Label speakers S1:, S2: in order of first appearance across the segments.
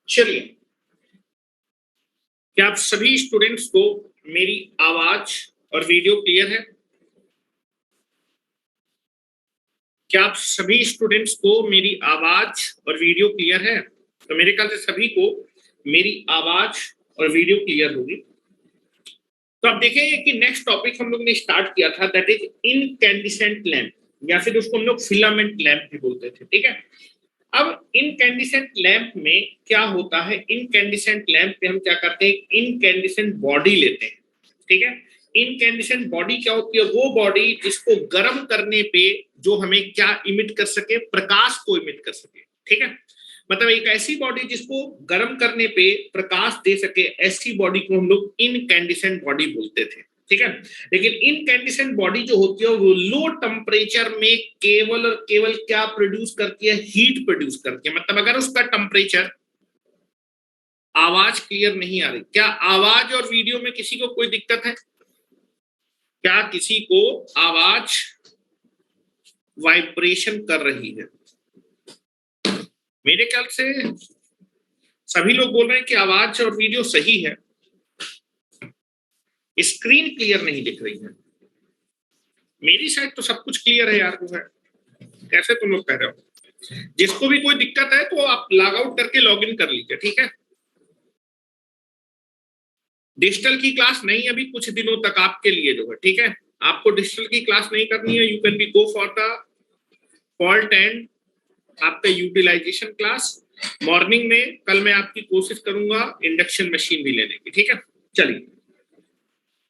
S1: चलिए, क्या आप सभी स्टूडेंट्स को मेरी आवाज और वीडियो क्लियर है? क्या आप सभी स्टूडेंट्स को मेरी आवाज और वीडियो क्लियर है? तो मेरे ख्याल से सभी को मेरी आवाज और वीडियो क्लियर होगी। तो आप देखेंगे कि नेक्स्ट टॉपिक हम लोग ने स्टार्ट किया था, दैट इज इनकैंडिसेंट लैंप, या फिर उसको हम लोग फिलामेंट लैंप भी बोलते थे। ठीक है, अब इनकैंडिसेंट लैंप में क्या होता है? इनकैंडिसेंट लैंप पे हम क्या करते हैं? इनकैंडिसेंट बॉडी लेते हैं। ठीक है, इनकैंडिसेंट बॉडी क्या होती है? वो बॉडी जिसको गर्म करने पे जो हमें क्या इमिट कर सके? प्रकाश को इमिट कर सके। ठीक है, मतलब एक ऐसी बॉडी जिसको गर्म करने पे प्रकाश दे सके, ऐसी बॉडी को हम लोग इनकैंडिसेंट बॉडी बोलते थे। ठीक है, लेकिन इनकैंडिसेंट बॉडी जो होती है वो लो टेम्परेचर में केवल और केवल क्या प्रोड्यूस करती है? हीट प्रोड्यूस करती है। मतलब अगर उसका टेम्परेचर, आवाज क्लियर नहीं आ रही? क्या आवाज और वीडियो में किसी को कोई दिक्कत है? क्या किसी को आवाज वाइब्रेशन कर रही है? मेरे ख्याल से सभी लोग बोल रहे हैं कि आवाज और वीडियो सही है, स्क्रीन क्लियर नहीं दिख रही है। मेरी साइड तो सब कुछ क्लियर है यार। वो है, कैसे तुम लोग कह रहे हो? जिसको भी कोई दिक्कत है तो आप लॉग आउट करके लॉग इन कर लीजिए। ठीक है, डिजिटल की क्लास नहीं अभी कुछ दिनों तक आपके लिए जो है। ठीक है, आपको डिजिटल की क्लास नहीं करनी है, you can be go for the fault and आपका यूटिलाइजेशन क्लास। मॉर्निंग में कल मैं आपकी कोशिश करूंगा इंडक्शन मशीन भी लेने की। ठीक है, चलिए,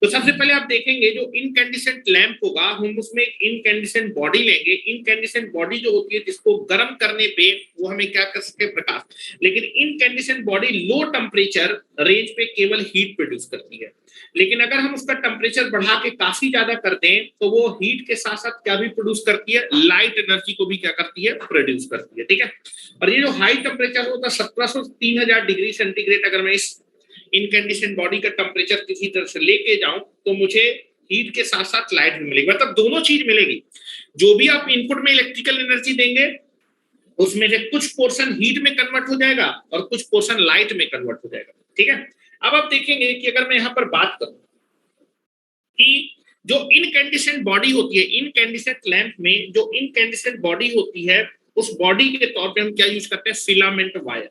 S1: तो सबसे पहले आप देखेंगे जो इनकैंडिसेंट लैंप होगा, हम उसमें एक इनकैंडिसेंट बॉडी लेंगे। इनकैंडिसेंट बॉडी जो होती है जिसको गर्म करने पे वो हमें क्या कर सके? प्रकाश। लेकिन incandescent body low temperature range पे केवल हीट प्रोड्यूस करती है। लेकिन अगर हम उसका टेम्परेचर बढ़ा के काफी ज्यादा कर दें तो वो हीट के साथ साथ क्या भी प्रोड्यूस करती है? लाइट एनर्जी को भी क्या करती है? प्रोड्यूस करती है। ठीक है, और ये जो हाई टेम्परेचर होता है 1700 3000 डिग्री सेंटीग्रेड, अगर मैं इस इनकैंडिसेंट बॉडी का टेम्परेचर किसी तरह से लेके जाऊं तो मुझे हीट के साथ साथ लाइट भी मिलेगी। मतलब दोनों चीज मिलेगी। जो भी आप इनपुट में इलेक्ट्रिकल एनर्जी देंगे उसमें से कुछ पोर्शन हीट में कन्वर्ट हो जाएगा और कुछ पोर्शन लाइट में कन्वर्ट हो जाएगा। ठीक है, अब आप देखेंगे कि अगर मैं यहां पर बात करूं कि जो इनकैंडिसेंट बॉडी होती है, इनकैंडिसेंट लैंप में जो इनकैंडिसेंट बॉडी होती है, उस बॉडी के तौर पे हम क्या यूज करते हैं? Filament wire.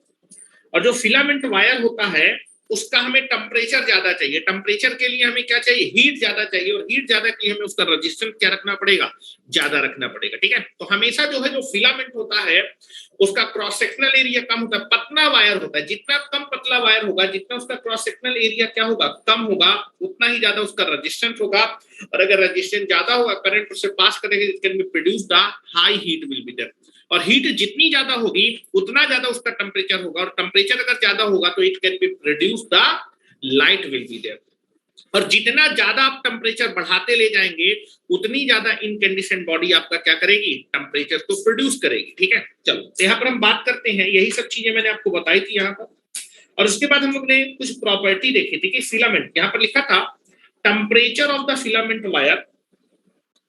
S1: और जो फिलामेंट वायर होता है उसका हमें टेम्परेचर ज्यादा चाहिए। टेम्परेचर के लिए हमें क्या चाहिए? हीट ज्यादा चाहिए, और हीट ज्यादा के लिए हमें उसका रेजिस्टेंस क्या रखना पड़ेगा? ज्यादा रखना पड़ेगा। ठीक है, तो हमेशा जो है जो फिलामेंट होता है उसका क्रॉस सेक्शनल एरिया कम होता है, पतला वायर होता है। जितना कम पतला वायर होगा, जितना उसका क्रॉस सेक्शनल एरिया क्या होगा? कम होगा, उतना ही ज्यादा उसका रेजिस्टेंस होगा। और अगर रेजिस्टेंस ज्यादा होगा, करंट उससे पास करेगा, it can be produce the high heat will be there. और हीट जितनी ज्यादा होगी उतना ज्यादा उसका टेम्परेचर होगा, और टेम्परेचर अगर ज्यादा होगा तो it can be produce the light will be there. और जितना ज्यादा आप टेम्परेचर बढ़ाते ले जाएंगे उतनी ज्यादा इनकैंडिसेंट बॉडी आपका क्या करेगी? टेम्परेचर को प्रोड्यूस करेगी। ठीक है, चलो तो यहाँ पर हम बात करते हैं, यही सब चीजें मैंने आपको बताई थी यहाँ पर। और उसके बाद हम लोग ने कुछ प्रॉपर्टी देखी थी कि फिलामेंट, यहाँ पर लिखा था temperature of the filament wire.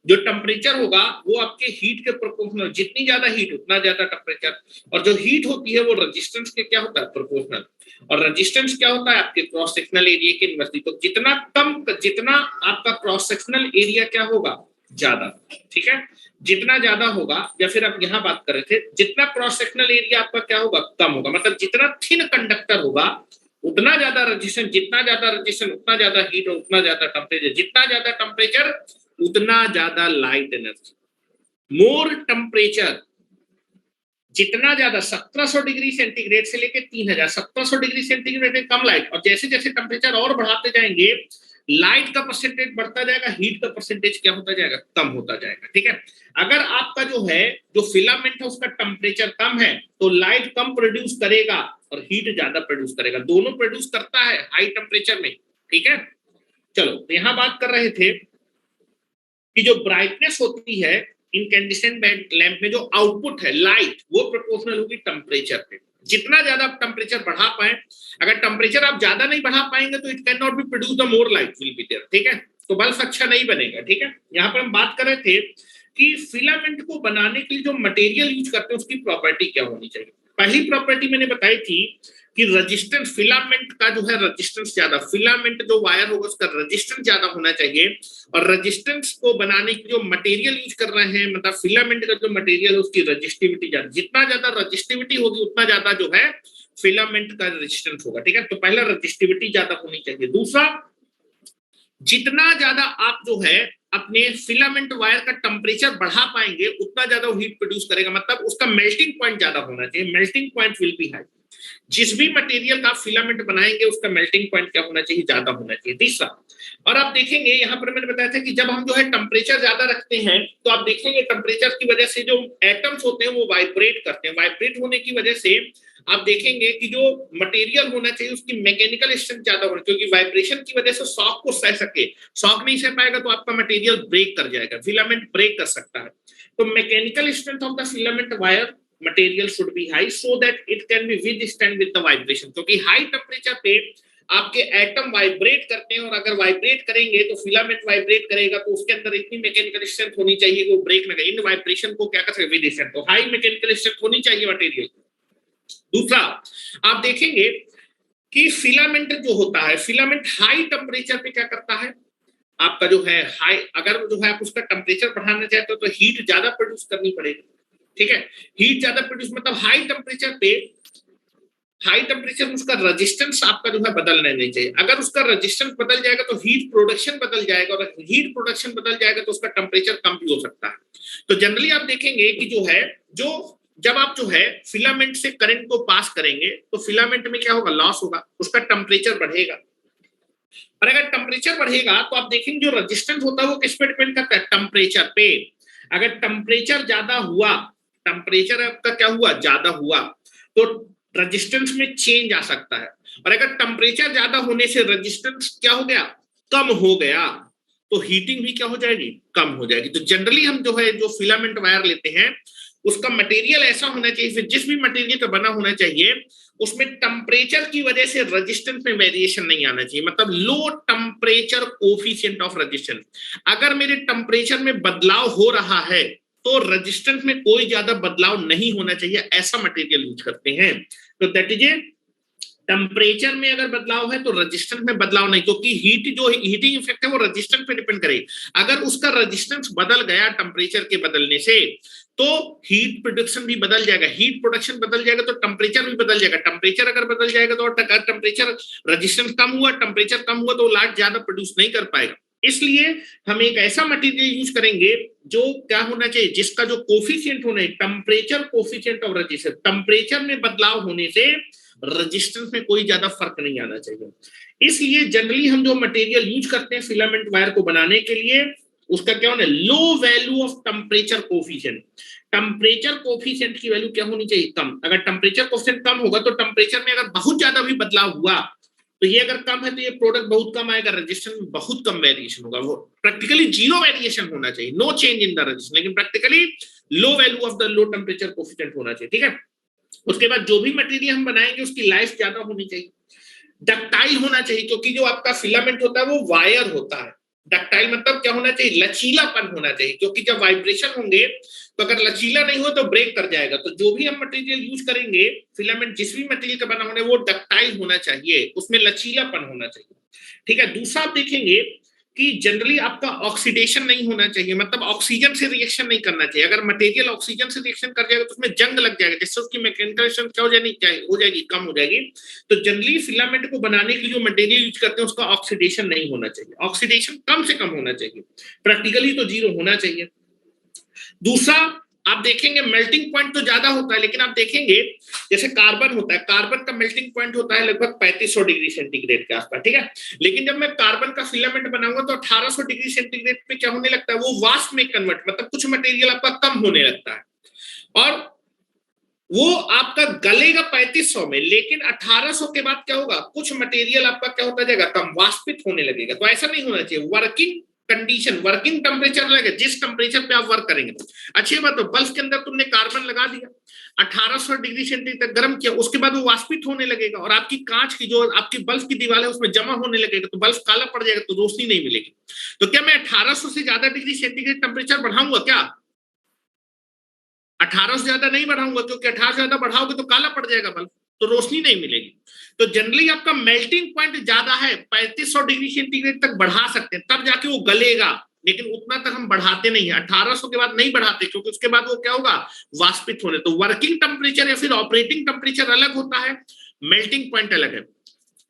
S1: जो टेम्परेचर होगा वो आपके हीट के प्रोपोर्शनल, जितनी ज्यादा हीट उतना ज्यादा टेम्परेचर। और जो हीट होती है वो रेजिस्टेंस के क्या होता है? प्रोपोर्शनल। और रेजिस्टेंस क्या होता है? आपके क्रॉस सेक्शनल एरिया के इनवर्सली। तो जितना कम, जितना आपका क्रॉस सेक्शनल एरिया क्या होगा? ज्यादा। ठीक है, जितना ज्यादा होगा, या फिर आप यहाँ बात कर रहे थे जितना क्रॉस सेक्शनल एरिया आपका क्या होगा? कम होगा। मतलब जितना थिन कंडक्टर होगा उतना ज्यादा रजिस्टेंस, जितना ज्यादा रजिस्टेंस उतना ज्यादा हीट और उतना ज्यादा टेम्परेचर, जितना ज्यादा टेम्परेचर उतना ज्यादा लाइट एनर्जी। मोर टेम्परेचर, जितना ज्यादा 1700 डिग्री सेंटीग्रेड से लेके 3000, 1700 डिग्री सेंटीग्रेड में कम लाइट, और जैसे जैसे टेम्परेचर और बढ़ाते जाएंगे लाइट का परसेंटेज बढ़ता जाएगा, हीट का परसेंटेज क्या होता जाएगा? कम होता जाएगा। ठीक है, अगर आपका जो है जो फिलामेंट है उसका टेम्परेचर कम है तो लाइट कम प्रोड्यूस करेगा और हीट ज्यादा प्रोड्यूस करेगा। दोनों प्रोड्यूस करता है हाई टेम्परेचर में। ठीक है, चलो तो यहां बात कर रहे थे कि जो ब्राइटनेस होती है इनकैंडिसेंट लैंप में, जो आउटपुट है लाइट, वो प्रोपोर्शनल होगी टेम्परेचर पे। जितना ज्यादा आप टेम्परेचर बढ़ा पाए, अगर टेम्परेचर आप ज्यादा नहीं बढ़ा पाएंगे तो it can not be produce the more light will be there. ठीक है, तो बल्ब अच्छा नहीं बनेगा। ठीक है, यहाँ पर हम बात कर रहे थे कि फिलामेंट को बनाने के लिए जो मटेरियल यूज करते हैं उसकी प्रॉपर्टी क्या होनी चाहिए। पहली प्रॉपर्टी मैंने बताई थी कि रेजिस्टेंस, फिलामेंट का जो है रेजिस्टेंस ज्यादा, फिलामेंट जो वायर होगा उसका रेजिस्टेंस ज्यादा होना चाहिए, और रेजिस्टेंस को बनाने की जो मटेरियल यूज कर रहे हैं, मतलब फिलामेंट का जो मटेरियल है उसकी रेजिस्टिविटी ज्यादा, जितना ज्यादा रेजिस्टिविटी होगी उतना ज्यादा जो है फिलामेंट का रेजिस्टेंस होगा। ठीक है, तो पहला रेजिस्टिविटी ज्यादा होनी चाहिए। दूसरा, जितना ज्यादा आप जो है अपने फिलामेंट वायर का टेम्परेचर बढ़ा पाएंगे उतना ज्यादा हीट प्रोड्यूस करेगा, मतलब उसका मेल्टिंग पॉइंट ज्यादा होना चाहिए, melting point will be high. जिस भी मटेरियल का आप फिलामेंट बनाएंगे उसका मेल्टिंग पॉइंट क्या होना चाहिए, ज्यादा होना चाहिए। तीसरा, और आप देखेंगे यहाँ पर मैंने बताया था कि जब हम जो है टेम्परेचर ज्यादा रखते हैं तो आप देखेंगे टेम्परेचर की वजह से जो एटम्स होते हैं वो वाइब्रेट करते हैं, वाइब्रेट होने की वजह से आप देखेंगे कि जो मटेरियल होना चाहिए उसकी मैकेनिकल स्ट्रेंथ ज्यादा होनी, क्योंकि वाइब्रेशन की वजह से शॉक को सह सके, शॉक नहीं सह पाएगा तो आपका मटेरियल ब्रेक कर जाएगा, फिलामेंट ब्रेक कर सकता है। तो mechanical strength of the filament wire material should be high so that it can B withstand with the vibration, क्योंकि हाई टेम्परेचर पे आपके एटम वाइब्रेट करते हैं, और अगर वाइब्रेट करेंगे तो फिलामेंट वाइब्रेट करेगा तो उसके अंदर इतनी मैकेनिकल स्ट्रेंथ होनी चाहिए कि वो ब्रेक ना करे, इन वाइब्रेशन को क्या कर सके, विदस्टैंड। तो हाई मैकेनिकल स्ट्रेंथ होनी चाहिए मटेरियल। दूसरा, आप देखेंगे कि फिलामेंट जो होता है, फिलामेंट हाई टेम्परेचर पे क्या करता है, आपका जो है हाई, अगर जो है आप उसका टेम्परेचर बढ़ाना चाहते हो तो हीट ज्यादा प्रोड्यूस करनी पड़ेगी। ठीक है, हीट ज्यादा प्रोड्यूस मतलब हाई टेम्परेचर पे, हाई टेम्परेचर उसका रेजिस्टेंस आपका जो है बदलना नहीं चाहिए। अगर उसका रेजिस्टेंस बदल जाएगा तो हीट प्रोडक्शन बदल जाएगा, और हीट प्रोडक्शन बदल जाएगा तो उसका टेम्परेचर कम भी हो सकता है। तो जनरली आप देखेंगे कि जो है, जो जब आप जो है फिलामेंट से करंट को पास करेंगे तो फिलामेंट में क्या होगा, लॉस होगा, उसका टेम्परेचर बढ़ेगा। और अगर टेम्परेचर बढ़ेगा तो आप देखेंगे जो रेजिस्टेंस होता है वो किस पे डिपेंड करता है, टेम्परेचर पे। अगर टेम्परेचर ज्यादा हुआ, टेम्परेचर आपका क्या हुआ, ज्यादा हुआ, तो रेजिस्टेंस में चेंज आ सकता है। और अगर टेम्परेचर ज्यादा होने से रेजिस्टेंस क्या हो गया, कम हो गया, तो हीटिंग भी क्या हो जाएगी, कम हो जाएगी। तो जनरली हम जो है जो फिलामेंट वायर लेते हैं उसका मटेरियल ऐसा होना चाहिए, जिस भी मटेरियल का बना होना चाहिए उसमें टेम्परेचर की वजह से रेजिस्टेंस में वेरिएशन नहीं आना चाहिए, मतलब लो टेम्परेचर कोफिशिएंट ऑफ रेजिस्टेंस। अगर मेरे टेम्परेचर में बदलाव हो रहा है तो रेजिस्टेंस में कोई ज्यादा बदलाव नहीं होना चाहिए, ऐसा मटेरियल यूज करते हैं। तो दैट इज ए, टेम्परेचर में अगर बदलाव है तो रेजिस्टेंस में बदलाव नहीं, क्योंकि हीट जो हीटिंग इफेक्ट है वो रेजिस्टेंस पे डिपेंड करे। अगर उसका रेजिस्टेंस बदल गया टेम्परेचर के बदलने से तो हीट प्रोडक्शन भी बदल जाएगा, हीट प्रोडक्शन बदल जाएगा तो टेम्परेचर भी बदल जाएगा, टेम्परेचर अगर बदल जाएगा तो टेम्परेचर, रेजिस्टेंस कम हुआ, टेम्परेचर कम हुआ तो लाइट ज्यादा प्रोड्यूस नहीं कर पाएगा। इसलिए हम एक ऐसा मटेरियल यूज करेंगे जो क्या होना चाहिए, जिसका जो कोफिशिएंट होना है, temperature coefficient of resistance, temperature में बदलाव होने से रेजिस्टेंस में कोई ज्यादा फर्क नहीं आना चाहिए। इसलिए जनरली हम जो मटेरियल यूज करते हैं फिलामेंट वायर को बनाने के लिए उसका क्या होना है, लो value of temperature coefficient. Temperature coefficient की वैल्यू क्या होनी चाहिए, कम। अगर टेम्परेचर कोफिशिएंट कम होगा तो टेम्परेचर में अगर बहुत ज्यादा भी बदलाव हुआ तो ये अगर कम है तो ये प्रोडक्ट बहुत कम आएगा, रेजिस्टेंस में बहुत कम वेरिएशन होगा, वो प्रैक्टिकली जीरो वेरिएशन होना चाहिए, no change in the resistance, लेकिन practically low value of the low temperature coefficient होना चाहिए। ठीक है, उसके बाद जो भी मटेरियल हम बनाएंगे उसकी लाइफ ज्यादा होनी चाहिए, डक्टाइल होना चाहिए, क्योंकि जो आपका फिलामेंट होता है वो वायर होता है। डक्टाइल मतलब क्या होना चाहिए, लचीलापन होना चाहिए, क्योंकि जब वाइब्रेशन होंगे तो अगर लचीला नहीं हो तो ब्रेक कर जाएगा। तो जो भी हम मटेरियल यूज करेंगे, फिलामेंट जिस भी मटेरियल का बना होना है वो डक्टाइल होना चाहिए, उसमें लचीलापन होना चाहिए। ठीक है, दूसरा आप देखेंगे कि जनरली आपका ऑक्सीडेशन नहीं होना चाहिए, मतलब ऑक्सीजन से रिएक्शन नहीं करना चाहिए। अगर मटेरियल ऑक्सीजन से रिएक्शन कर जाएगा तो उसमें जंग लग जाएगा, जिससे उसकी मैकेनिकल स्ट्रेंथ क्या हो जाएगी, कम हो जाएगी। तो जनरली फिलामेंट को बनाने के लिए जो मटेरियल यूज करते हैं उसका ऑक्सीडेशन नहीं होना चाहिए, ऑक्सीडेशन कम से कम होना चाहिए, प्रैक्टिकली तो जीरो होना चाहिए। दूसरा, आप देखेंगे मेल्टिंग पॉइंट तो ज्यादा होता है, लेकिन आप देखेंगे जैसे कार्बन होता है, कार्बन का मेल्टिंग पॉइंट होता है लगभग 3500 डिग्री सेंटीग्रेड के आसपास। ठीक है, लेकिन जब मैं कार्बन का फिलामेंट बनाऊंगा तो 1800 डिग्री सेंटीग्रेड पे क्या होने लगता है, वो वाष्प में कन्वर्ट, मतलब कुछ मटेरियल आपका कम होने लगता है, और वो आपका गलेगा 3500 में, लेकिन 1800 के बाद क्या होगा, कुछ मटेरियल आपका क्या होता जाएगा, कम वाष्पित होने लगेगा। तो ऐसा नहीं होना चाहिए, वर्किंग कंडीशन, वर्किंग टेम्परेचर लगेगा जिस टेम्परेचर पे आप वर्क करेंगे। अच्छी बात, तो बल्ब के अंदर तुमने कार्बन लगा दिया, 1800 डिग्री सेंटीग्रेड तक गर्म किया, उसके बाद वो वाष्पित होने लगेगा और आपकी कांच की जो आपकी बल्ब की दीवार है उसमें जमा होने लगेगा, तो बल्ब काला पड़ जाएगा, तो रोशनी नहीं मिलेगी। तो क्या मैं 1800 से ज्यादा डिग्री सेंटीग्रेड टेम्परेचर बढ़ाऊंगा क्या, 18 से ज्यादा नहीं बढ़ाऊंगा, क्योंकि 18 से ज्यादा बढ़ाओगे तो काला पड़ जाएगा बल्ब, तो रोशनी नहीं मिलेगी। तो जनरली आपका मेल्टिंग पॉइंट ज्यादा है, 3500 डिग्री सेंटीग्रेड तक बढ़ा सकते हैं, तब जाके वो गलेगा, लेकिन उतना तक हम बढ़ाते नहीं है, 1800 के बाद नहीं बढ़ाते, क्योंकि उसके बाद वो क्या होगा, वाष्पित होने। तो वर्किंग टेम्परेचर या फिर ऑपरेटिंग टेम्परेचर अलग होता है, मेल्टिंग पॉइंट अलग है।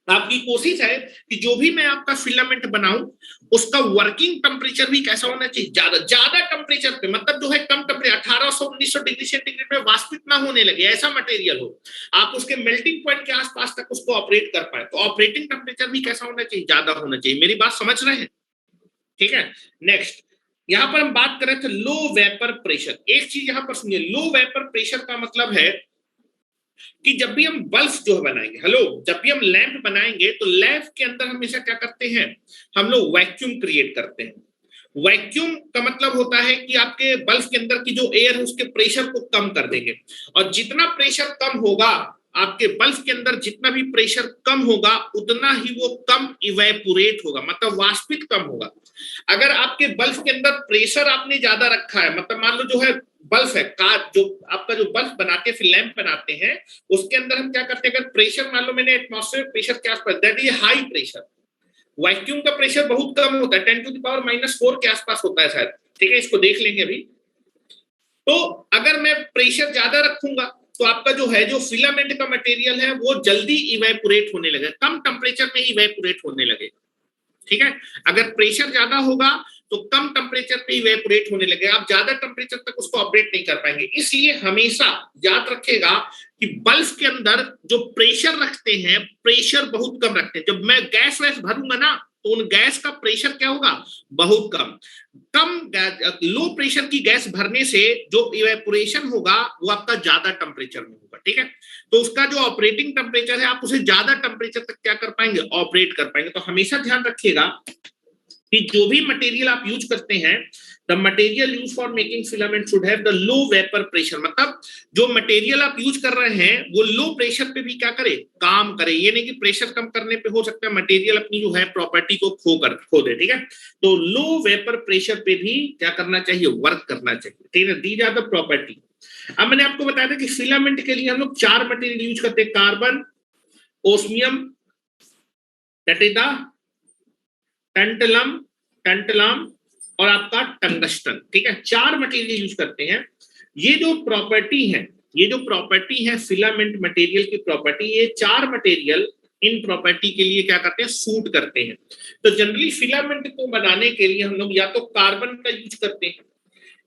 S1: आपकी कोशिश है कि जो भी मैं आपका फिलामेंट बनाऊं उसका वर्किंग टेम्परेचर भी कैसा होना चाहिए, ज्यादा ज्यादा टेम्परेचर पे, मतलब जो है कम टेम्परेचर 1800-1900 डिग्री सेंटीग्रेड में वाष्पित ना होने लगे, ऐसा मटेरियल हो, आप उसके मेल्टिंग पॉइंट के आसपास तक उसको ऑपरेट कर पाए। तो ऑपरेटिंग टेम्परेचर भी कैसा होना चाहिए, ज्यादा होना चाहिए। मेरी बात समझ रहे हैं? ठीक है। नेक्स्ट, यहां पर हम बात कर रहे थे लो वेपर प्रेशर। एक चीज यहां पर सुनिए, लो वेपर प्रेशर का मतलब है कि जब भी हम बल्ब जो है बनाएंगे, हेलो, जब भी हम लैंप बनाएंगे तो लैंप के अंदर हमेशा क्या करते हैं, हम लोग वैक्यूम क्रिएट करते हैं। वैक्यूम का मतलब होता है कि आपके बल्ब के अंदर की जो एयर है उसके प्रेशर को कम कर देंगे, और जितना प्रेशर कम होगा आपके बल्ब के अंदर, जितना भी प्रेशर कम होगा उतना ही वो कम इवेपोरेट होगा, मतलब वाष्पित कम होगा। अगर आपके बल्ब के अंदर प्रेशर आपने ज्यादा रखा है, मतलब मान लो जो है बल्ब है का जो आपका जो बल्ब बनाते हैं फिर लैंप बनाते हैं, उसके अंदर हम क्या करते हैं, अगर प्रेशर मान लो मैंने एटमॉस्फेरिक प्रेशर के आसपास, that is high pressure, vacuum का प्रेशर बहुत कम होता है, 10⁻⁻⁴ के आसपास होता है शायद, ठीक है, इसको देख लेंगे अभी। तो अगर मैं प्रेशर ज्यादा रखूंगा तो आपका जो है जो फिलामेंट का मटेरियल है वो जल्दी इवेपोरेट होने लगे, कम टेम्परेचर में इवेपोरेट होने लगे। ठीक है, अगर प्रेशर ज्यादा होगा तो कम टेम्परेचर पे इवेपोरेट होने लगे, आप ज्यादा टेम्परेचर तक उसको ऑपरेट नहीं कर पाएंगे। इसलिए हमेशा याद रखेगा कि बल्ब के अंदर जो प्रेशर रखते हैं, प्रेशर बहुत कम रखते हैं। जब मैं गैस वैस भरूंगा ना तो उन गैस का प्रेशर क्या होगा, बहुत कम। लो प्रेशर की गैस भरने से जो इवेपोरेशन होगा वो आपका ज्यादा टेम्परेचर में होगा। ठीक है, तो उसका जो ऑपरेटिंग टेम्परेचर है आप उसे ज्यादा टेम्परेचर तक क्या कर पाएंगे, ऑपरेट कर पाएंगे। तो हमेशा ध्यान रखिएगा कि जो भी मटेरियल आप यूज करते हैं, the material use for making filament should have the low vapour pressure, मतलब जो मटेरियल आप यूज कर रहे हैं वो लो प्रेशर पे भी क्या करे, काम करे। ये नहीं कि प्रेशर कम करने पे हो सकता है मटेरियल अपनी जो है प्रॉपर्टी को खो दे। ठीक है, तो लो वेपर प्रेशर पे भी क्या करना चाहिए, वर्क करना चाहिए। ठीक है, दीज आर द प्रॉपर्टी। अब मैंने आपको बताया था कि फिलामेंट के लिए हम लोग 4 मटेरियल यूज करते हैं, carbon, osmium, that is the tantalum, tantalum और आपका टंगस्टन। ठीक है, 4 मटेरियल यूज करते हैं। ये जो प्रॉपर्टी है, ये जो प्रॉपर्टी है फिलामेंट मटेरियल की प्रॉपर्टी, ये 4 मटेरियल इन प्रॉपर्टी के लिए क्या करते हैं, सूट करते हैं। तो जनरली फिलामेंट को बनाने के लिए हम लोग या तो कार्बन का यूज करते हैं,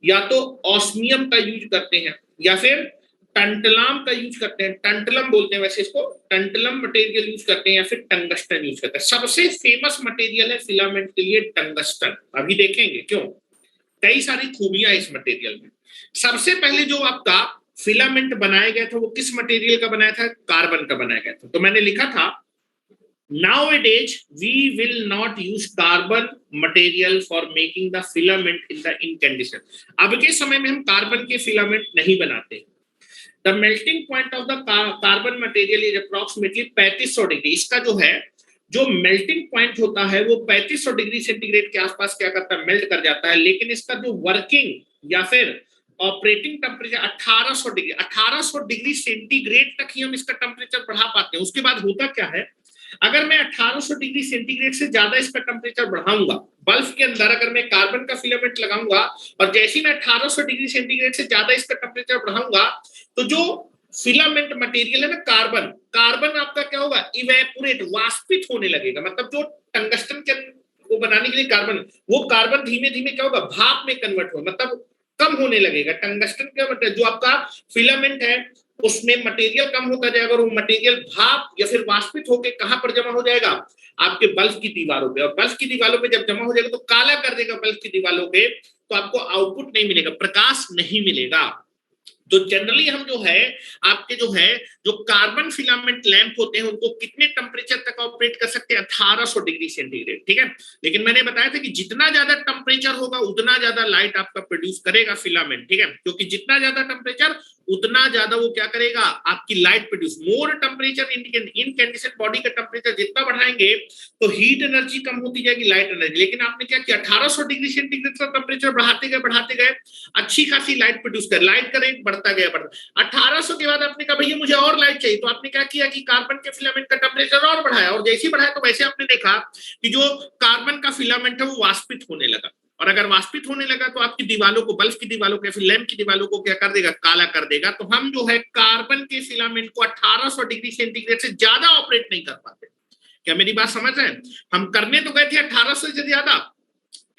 S1: या तो ऑस्मियम का यूज करते हैं, या फिर टंटलाम का यूज करते हैं, टंटलम बोलते हैं वैसे इसको, टंटलम मटेरियल यूज करते हैं, या फिर टंगस्टन यूज करते हैं। सबसे फेमस मटेरियल है फिलामेंट के लिए टंगस्टन। अभी देखेंगे क्यों, कई सारी खूबियां इस मटेरियल में। सबसे पहले जो आपका फिलामेंट बनाया गया था वो किस मटेरियल का बनाया था, कार्बन का बनाया गया था। तो मैंने लिखा था nowadays we will not use carbon material for making the filament in the incandescent। अब के समय में हम कार्बन के फिलामेंट नहीं बनाते। The melting point of the carbon material is approximately 3500 degree. इसका जो है जो मेल्टिंग पॉइंट होता है वो 3500 डिग्री सेंटीग्रेड के आसपास क्या करता है, मेल्ट कर जाता है। लेकिन इसका जो वर्किंग या फिर operating temperature 1800 degree, 1800 degree centigrade तक ही हम इसका टेम्परेचर बढ़ा पाते हैं। उसके बाद होता क्या है, अगर मैं 1800 डिग्री सेंटीग्रेड से ज्यादा इसका टेम्परेचर बढ़ाऊंगा बल्ब के अंदर, अगर मैं कार्बन का फिलामेंट लगाऊंगा और जैसे ही मैं 1800 डिग्री सेंटीग्रेड से ज्यादा इसका टेम्परेचर बढ़ाऊंगा तो जो फिलामेंट मटेरियल है ना कार्बन, कार्बन आपका क्या होगा, इवेपोरेट, वाष्पित होने लगेगा। मतलब जो टंगस्टन के वो बनाने के लिए कार्बन, वो कार्बन धीमे धीमे क्या होगा, भाप में कन्वर्ट होगा, मतलब कम होने लगेगा। टंगस्टन का मतलब जो आपका फिलामेंट है उसमें मटेरियल कम होता जाएगा, और वो मटेरियल भाप या फिर वाष्पित होकर कहां पर जमा हो जाएगा, आपके बल्ब की दीवारों पे। और बल्ब की दीवारों पे जब जमा हो जाएगा तो काला कर देगा बल्ब की दीवारों पे, तो आपको आउटपुट नहीं मिलेगा, प्रकाश नहीं मिलेगा। तो जनरली हम जो है आपके जो कार्बन फिलामेंट लैंप होते हैं उनको कितने टेम्परेचर तक ऑपरेट कर सकते हैं? 1800 डिग्री सेंटीग्रेड, ठीक है। लेकिन मैंने बताया था कि जितना ज्यादा टेम्परेचर होगा उतना ज्यादा लाइट आपका प्रोड्यूस करेगा फिलामेंट, ठीक है, क्योंकि जितना ज्यादा टेम्परेचर उतना ज्यादा वो क्या करेगा, आपकी लाइट प्रोड्यूस। मोर टेम्परेचर इनकैंडिसेंट बॉडी का टेम्परेचर जितना बढ़ाएंगे तो हीट एनर्जी कम होती जाएगी, लाइट एनर्जी। लेकिन आपने क्या किया, 1800 डिग्री सेंटीग्रेड का टेम्परेचर बढ़ाते गए, अच्छी खासी लाइट प्रोड्यूस कर, लाइट का रेट बढ़ता गया। 1800 के बाद आपने कहा भैया मुझे और लाइट चाहिए, तो आपने क्या किया कि कार्बन के फिलामेंट का टेम्परेचर और बढ़ाया, और जैसे ही बढ़ाया तो वैसे आपने देखा कि जो कार्बन का फिलामेंट है वो वाष्पित होने लगा। और अगर वाष्पित होने लगा तो आपकी दीवालों को, बल्ब की दीवालों को, फिर लैंप की दीवालों को क्या कर देगा, काला कर देगा। तो हम जो है कार्बन के फिलामेंट को 1800 डिग्री सेंटीग्रेड से ज्यादा ऑपरेट नहीं कर पाते। क्या मेरी बात समझ रहे हैं? हम करने तो गए थे 1800 से ज्यादा,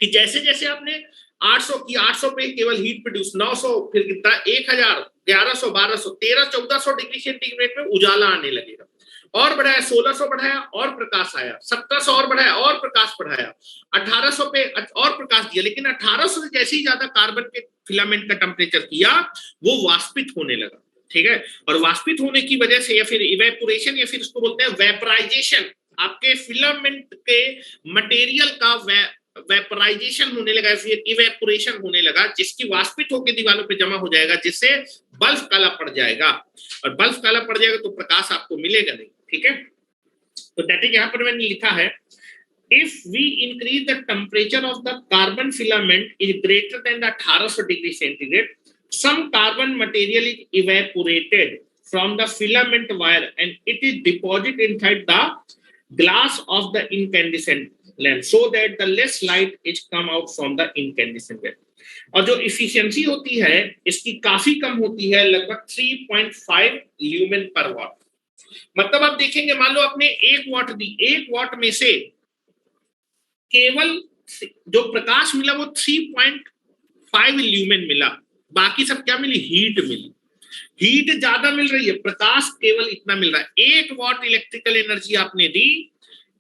S1: कि जैसे जैसे आपने 800 की, 800 पे केवल हीट प्रोड्यूस, 900, फिर कितना, 1000, 1100, 1200, 1300, 1400 डिग्री सेंटीग्रेड में उजाला आने लगेगा। और बढ़ाया, 1600 बढ़ाया और प्रकाश आया, 1700 और बढ़ाया और प्रकाश बढ़ाया, 1800 पे और प्रकाश दिया। लेकिन 1800 से जैसे ही ज्यादा कार्बन के फिलामेंट का टेम्परेचर किया वो वाष्पित होने लगा, ठीक है। और वाष्पित होने की वजह से, या फिर इवेपोरेशन, या फिर इसको बोलते हैं वेपराइजेशन, आपके फिलामेंट के मटेरियल का वेपराइजेशन होने लगा, फिर इवेपोरेशन होने लगा, जिसकी वाष्पित होकर दीवारों पे जमा हो जाएगा, जिससे बल्ब काला पड़ जाएगा। और बल्ब काला पड़ जाएगा तो प्रकाश आपको मिलेगा नहीं, ठीक है। तो दैट इज, यहां पर मैंने लिखा है, if we increase the temperature of the carbon filament is greater than the 1800 degree centigrade, some carbon material is evaporated from the filament wire and it is deposited inside the glass of the incandescent lamp so that the less light is come out from the incandescent lamp. और जो efficiency होती है इसकी काफी कम होती है, लगभग 3.5 lumen पर वॉट। मतलब आप देखेंगे, मान लो आपने 1 वॉट दी, 1 वॉट में से केवल जो प्रकाश मिला वो 3.5 ल्यूमेन मिला, बाकी सब क्या मिली, हीट मिली। हीट ज्यादा मिल रही है, प्रकाश केवल इतना मिल रहा है। 1 वॉट इलेक्ट्रिकल एनर्जी आपने दी,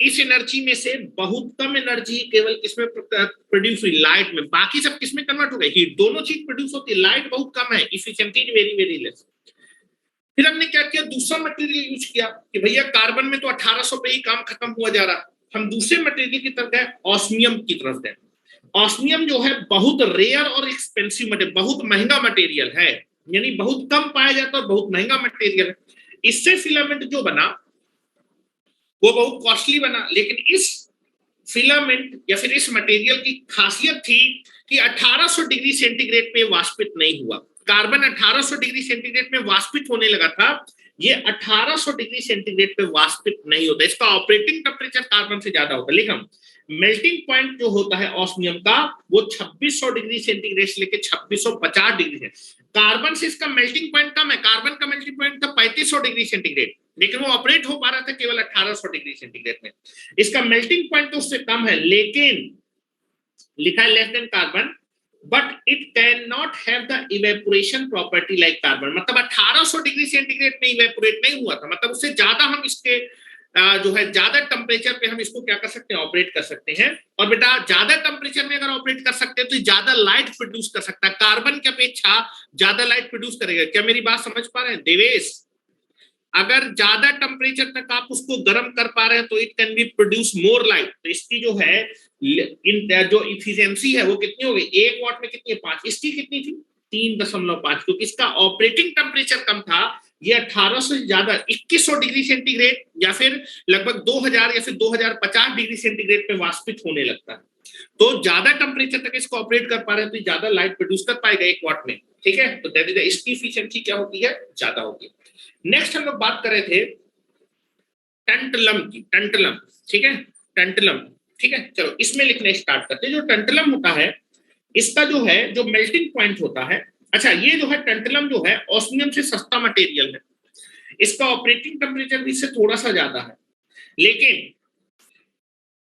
S1: इस एनर्जी में से बहुत कम एनर्जी केवल किसमें प्रोड्यूस हुई, लाइट में, बाकी सब किसमें कन्वर्ट हो गए, हीट। दोनों चीज प्रोड्यूस होती है, लाइट बहुत कम है, इफिशिएंसी वेरी वेरी लेस। फिर हमने क्या किया, दूसरा मटेरियल यूज किया कि भैया कार्बन में तो 1800 पे ही काम खत्म हुआ जा रहा, हम दूसरे मटेरियल की तरफ गए, ऑस्मियम की तरफ गए। ऑस्मियम जो है बहुत रेयर और एक्सपेंसिव मटेरियल, बहुत महंगा मटेरियल है, यानी बहुत कम पाया जाता है और बहुत महंगा मटेरियल है। इससे फिलामेंट जो बना वो बहुत कॉस्टली बना। लेकिन इस फिलामेंट या फिर इस मटेरियल की खासियत थी कि 1800 डिग्री सेंटीग्रेड पे वाष्पित नहीं हुआ। कार्बन 1800 डिग्री सेंटीग्रेड में वाष्पित होने लगा था, ये 1800 डिग्री सेंटीग्रेड पे वाष्पित नहीं होता। इसका ऑपरेटिंग टेम्परेचर कार्बन से ज्यादा होता है, लेकिन मेल्टिंग पॉइंट जो होता है ऑस्मियम का वो 2600 डिग्री सेंटीग्रेड से लेकर 2650 डिग्री है। कार्बन से इसका मेल्टिंग पॉइंट कम है, कार्बन का मेल्टिंग पॉइंट था 3500 डिग्री सेंटीग्रेड, लेकिन वो ऑपरेट हो पा रहा था केवल 1800 डिग्री सेंटीग्रेड में। इसका मेल्टिंग पॉइंट तो उससे कम है, लेकिन लिखा है less than carbon, but it can not have the evaporation property like carbon. मतलब 1800 डिग्री सेंटीग्रेड में इवेपोरेट नहीं हुआ था, मतलब उससे ज्यादा हम इसके जो है ज्यादा टेम्परेचर पे हम इसको क्या कर सकते हैं, ऑपरेट कर सकते हैं। और बेटा ज्यादा टेम्परेचर में अगर ऑपरेट कर सकते हैं तो ज्यादा लाइट प्रोड्यूस कर सकता है, कार्बन की अपेक्षा ज्यादा लाइट प्रोड्यूस करेगा। क्या मेरी बात समझ पा रहे हैं देवेश? अगर ज्यादा टेम्परेचर तक आप उसको गर्म कर पा रहे हैं तो it can be produce more light. तो इसकी जो है जो इफिशियंसी है वो कितनी हो गई, 1 वॉट में कितनी है, 5। इसकी कितनी थी, 3.5, क्योंकि इसका ऑपरेटिंग टेम्परेचर कम था। ये 1800 से ज्यादा 2100 डिग्री सेंटीग्रेड या फिर लगभग 2000 या फिर 2050 डिग्री सेंटीग्रेड पे वाष्पित होने लगता है। तो ज्यादा टेम्परेचर तक इसको ऑपरेट कर पा रहे हैं तो ज्यादा लाइट प्रोड्यूस कर पाएगा 1 वॉट में, ठीक है। तो दैट इज इसकी इफिशियंसी क्या होती है, ज्यादा होती है। नेक्स्ट हम लोग बात कर रहे थे टंटलम की, टंटलम, ठीक है, टंटलम, ठीक है। चलो इसमें लिखने स्टार्ट करते हैं। जो टंटलम होता है इसका जो है जो मेल्टिंग पॉइंट होता है, अच्छा ये जो है टंटलम जो है ऑस्मियम से सस्ता मटेरियल है, इसका ऑपरेटिंग टेम्परेचर भी इससे थोड़ा सा ज्यादा है, लेकिन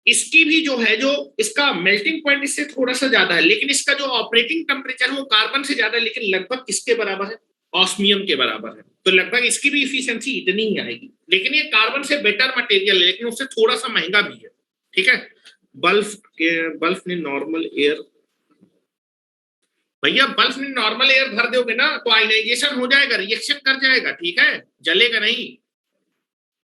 S1: इसकी भी जो है जो इसका मेल्टिंग पॉइंट इससे थोड़ा सा ज्यादा है, लेकिन इसका जो ऑपरेटिंग टेम्परेचर है वो कार्बन से ज्यादा है, लेकिन लगभग किसके बराबर है, ऑस्मियम के बराबर है। तो लगभग इसकी भी इफिशियंसी इतनी ही आएगी, लेकिन ये कार्बन से बेटर मटेरियल है, लेकिन उससे थोड़ा सा महंगा भी है, ठीक है। बल्ब ने नॉर्मल एयर, भैया बल्ब में नॉर्मल एयर भर दोगे ना तो आयनाइजेशन हो जाएगा, रिएक्शन कर जाएगा, ठीक है, जलेगा नहीं।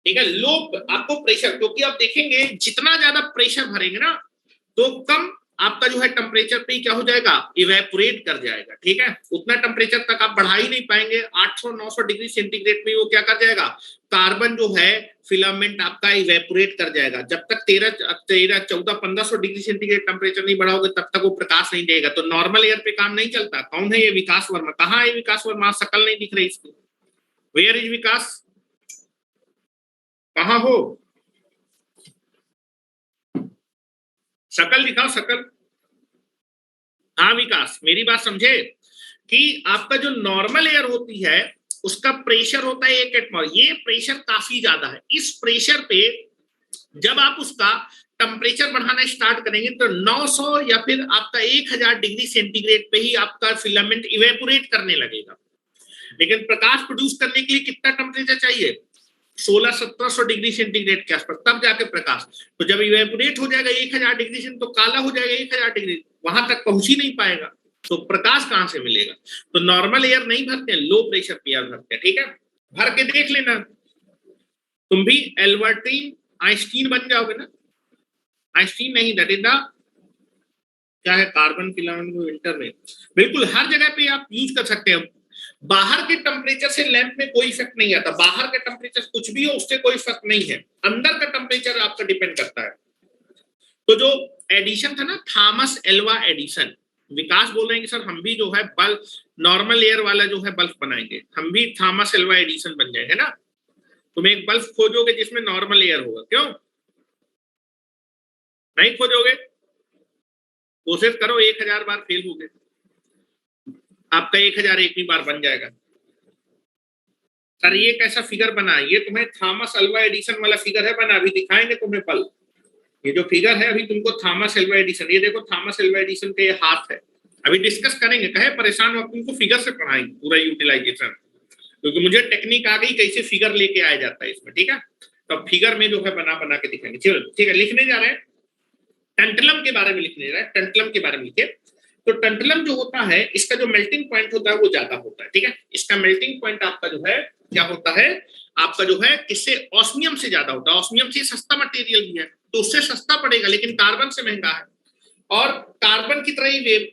S1: ठीक है, लो आपको प्रेशर, क्योंकि आप देखेंगे जितना ज्यादा प्रेशर भरेंगे ना तो कम आपका जो है टेम्परेचर पे क्या हो जाएगा, इवेपोरेट कर जाएगा। ठीक है, उतना टेम्परेचर तक आप बढ़ा ही नहीं पाएंगे, 800-900 डिग्री सेंटीग्रेड में वो क्या कर जाएगा, कार्बन जो है फिलामेंट आपका इवेपोरेट कर जाएगा। जब तक 13-14-1500 डिग्री सेंटीग्रेड टेम्परेचर नहीं बढ़ाओगे तब तक वो प्रकाश नहीं देगा। तो नॉर्मल एयर पे काम नहीं चलता। कौन है ये विकास वर्मा? कहाँ है विकास वर्मा? शकल नहीं दिख रही इसकी। वेयर इज विकास? कहाँ हो? शकल दिखाओ, शकल। हाँ विकास, मेरी बात समझे कि आपका जो नॉर्मल एयर होती है उसका प्रेशर होता है 1 एटमॉस्फेयर। ये प्रेशर काफी ज्यादा है। इस प्रेशर पे जब आप उसका टेम्परेचर बढ़ाना स्टार्ट करेंगे तो 900 या फिर आपका 1000 डिग्री सेंटीग्रेड पे ही आपका फिलामेंट इवेपोरेट करने लगेगा। लेकिन प्रकाश प्रोड्यूस करने के लिए कितना टेम्परेचर चाहिए? 1600-1700 डिग्री सेंटीग्रेड के आसपास, तब जाके प्रकाश। तो जब इवेपोरेट हो जाएगा 1000 डिग्री से तो काला हो जाएगा 1000 डिग्री, वहां तक पहुंच ही नहीं पाएगा, तो प्रकाश कहां से मिलेगा? तो नॉर्मल एयर नहीं भरते, लो प्रेशर पे एयर भरते हैं। ठीक है, भर के देख लेना, तुम भी एल्बर्टीन आइंस्टीन बन जाओगे ना। आइंस्टीन नहीं, दैट इज द क्या है, कार्बन फिलामेंट विंटर में। बिल्कुल हर जगह पे आप यूज कर सकते हैं। बाहर के टेम्परेचर से लैंप में कोई इफेक्ट नहीं आता। बाहर का टेम्परेचर कुछ भी हो उससे कोई फर्क नहीं है, अंदर का टेम्परेचर आपका डिपेंड करता है। तो जो एडिशन था ना, थॉमस एल्वा एडिशन, विकास बोल रहे हैं कि सर हम भी जो है बल्ब नॉर्मल एयर वाला जो है बल्ब बनाएंगे, हम भी थॉमस एल्वा एडिशन बन जाएंगे ना। तुम एक बल्ब खोजोगे जिसमें नॉर्मल एयर होगा, क्यों नहीं खोजोगे? कोशिश करो, 1000 बार फेल हो गए, आपका 1001वीं बार बन जाएगा। सर ये कैसा फिगर बना? ये तुम्हें थॉमस अल्वा एडिशन वाला फिगर है बना, अभी दिखाएंगे तुम्हें पल। ये जो फिगर है अभी तुमको थॉमस एल्वा एडिशन, ये देखो थॉमस एल्वा एडिशन के ये हाथ है। अभी डिस्कस करेंगे, कहे परेशान हो, तुमको फिगर से पढ़ाएंगे पूरा यूटिलाइजेशन, क्योंकि मुझे टेक्निक आ गई कैसे फिगर लेके आया जाता है इसमें। ठीक है, तो फिगर में जो है बना बना के दिखाएंगे। चलो ठीक है, लिखने जा रहे हैं, टेंटलम के बारे में लिखने जा रहे हैं। टेंटलम के बारे में लिखे। तो टेंटलम जो होता है इसका जो मेल्टिंग पॉइंट होता है वो ज्यादा होता है। ठीक है, इसका मेल्टिंग पॉइंट आपका जो है क्या होता है, आपका जो है किससे, ऑस्मियम से ज्यादा होता है। ऑस्मियम से सस्ता मटेरियल भी है तो उससे सस्ता पड़ेगा, लेकिन कार्बन से महंगा है। और कार्बन की तरह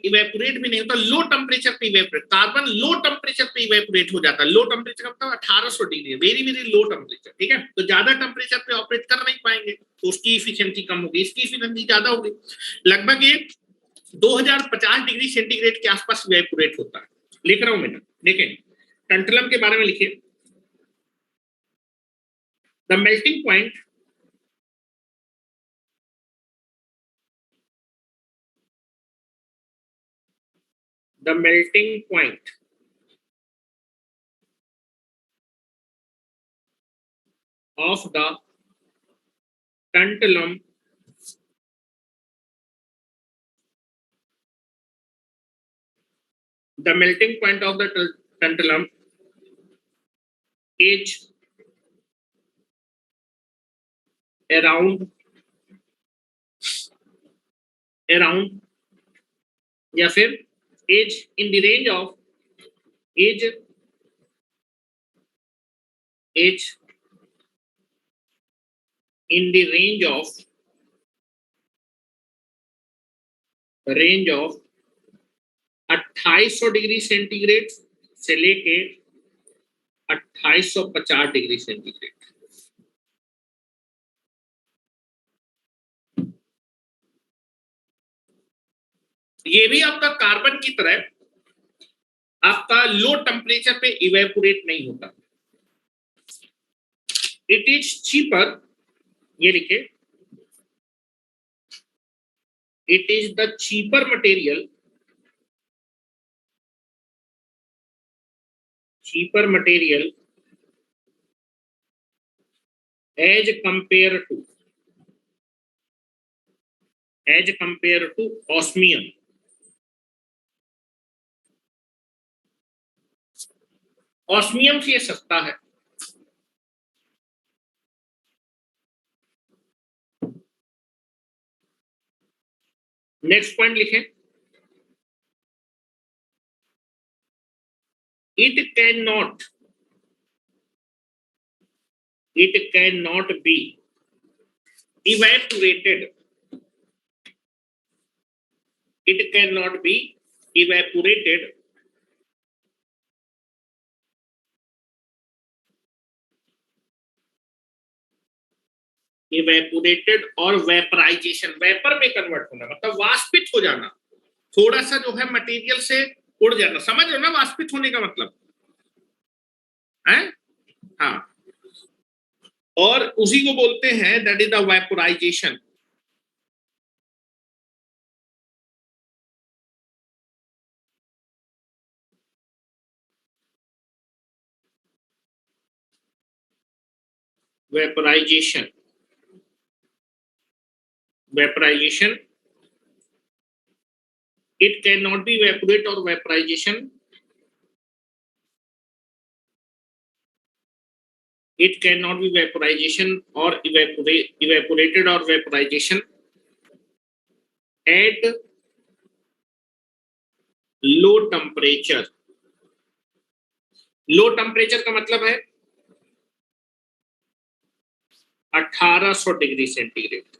S1: इवेपोरेट भी नहीं होता, लो टेम्परेचर पे इवेपोरेट। कार्बन लो टेम्परेचर पे इवेपोरेट हो जाता है। लो टेम्परेचर मतलब 1800 degree, very very low temperature. ठीक है, तो ज्यादा टेम्परेचर पे ऑपरेट कर नहीं पाएंगे तो उसकी इफिशियंसी कम होगी, इसकी इफिशियंसी ज्यादा होगी। लगभग ये 2050 डिग्री सेंटीग्रेड के आसपास इवेपोरेट होता है। लिख रहा हूं मैं, देखें टंटलम के बारे में लिखिए। The melting point the melting point of the tantalum the melting point of the tantalum is around या फिर as in the range of as in the range of 2800 degree centigrade से लेके 2850 डिग्री सेंटीग्रेड। ये भी आपका carbon की तरह आपका लो टेम्परेचर पे इवेपोरेट नहीं होता। इट इज चीपर, ये लिखे, it is the cheaper material as compared to osmium। Osmium से ये सस्ता है। नेक्स्ट पॉइंट लिखें, it cannot be evaporated. It cannot be evaporated और वेपराइजेशन, वेपर में कन्वर्ट होना मतलब वाष्पित हो जाना, थोड़ा सा जो है मटेरियल से उड़ जाना, समझ लो ना वाष्पित होने का मतलब है। हाँ, और उसी को बोलते हैं that is the vaporisation. Vaporisation, vaporisation, it cannot be evaporate or vaporization, it cannot be vaporization or evaporated or vaporization at low temperature। Low temperature का मतलब है 1800 degree centigrade,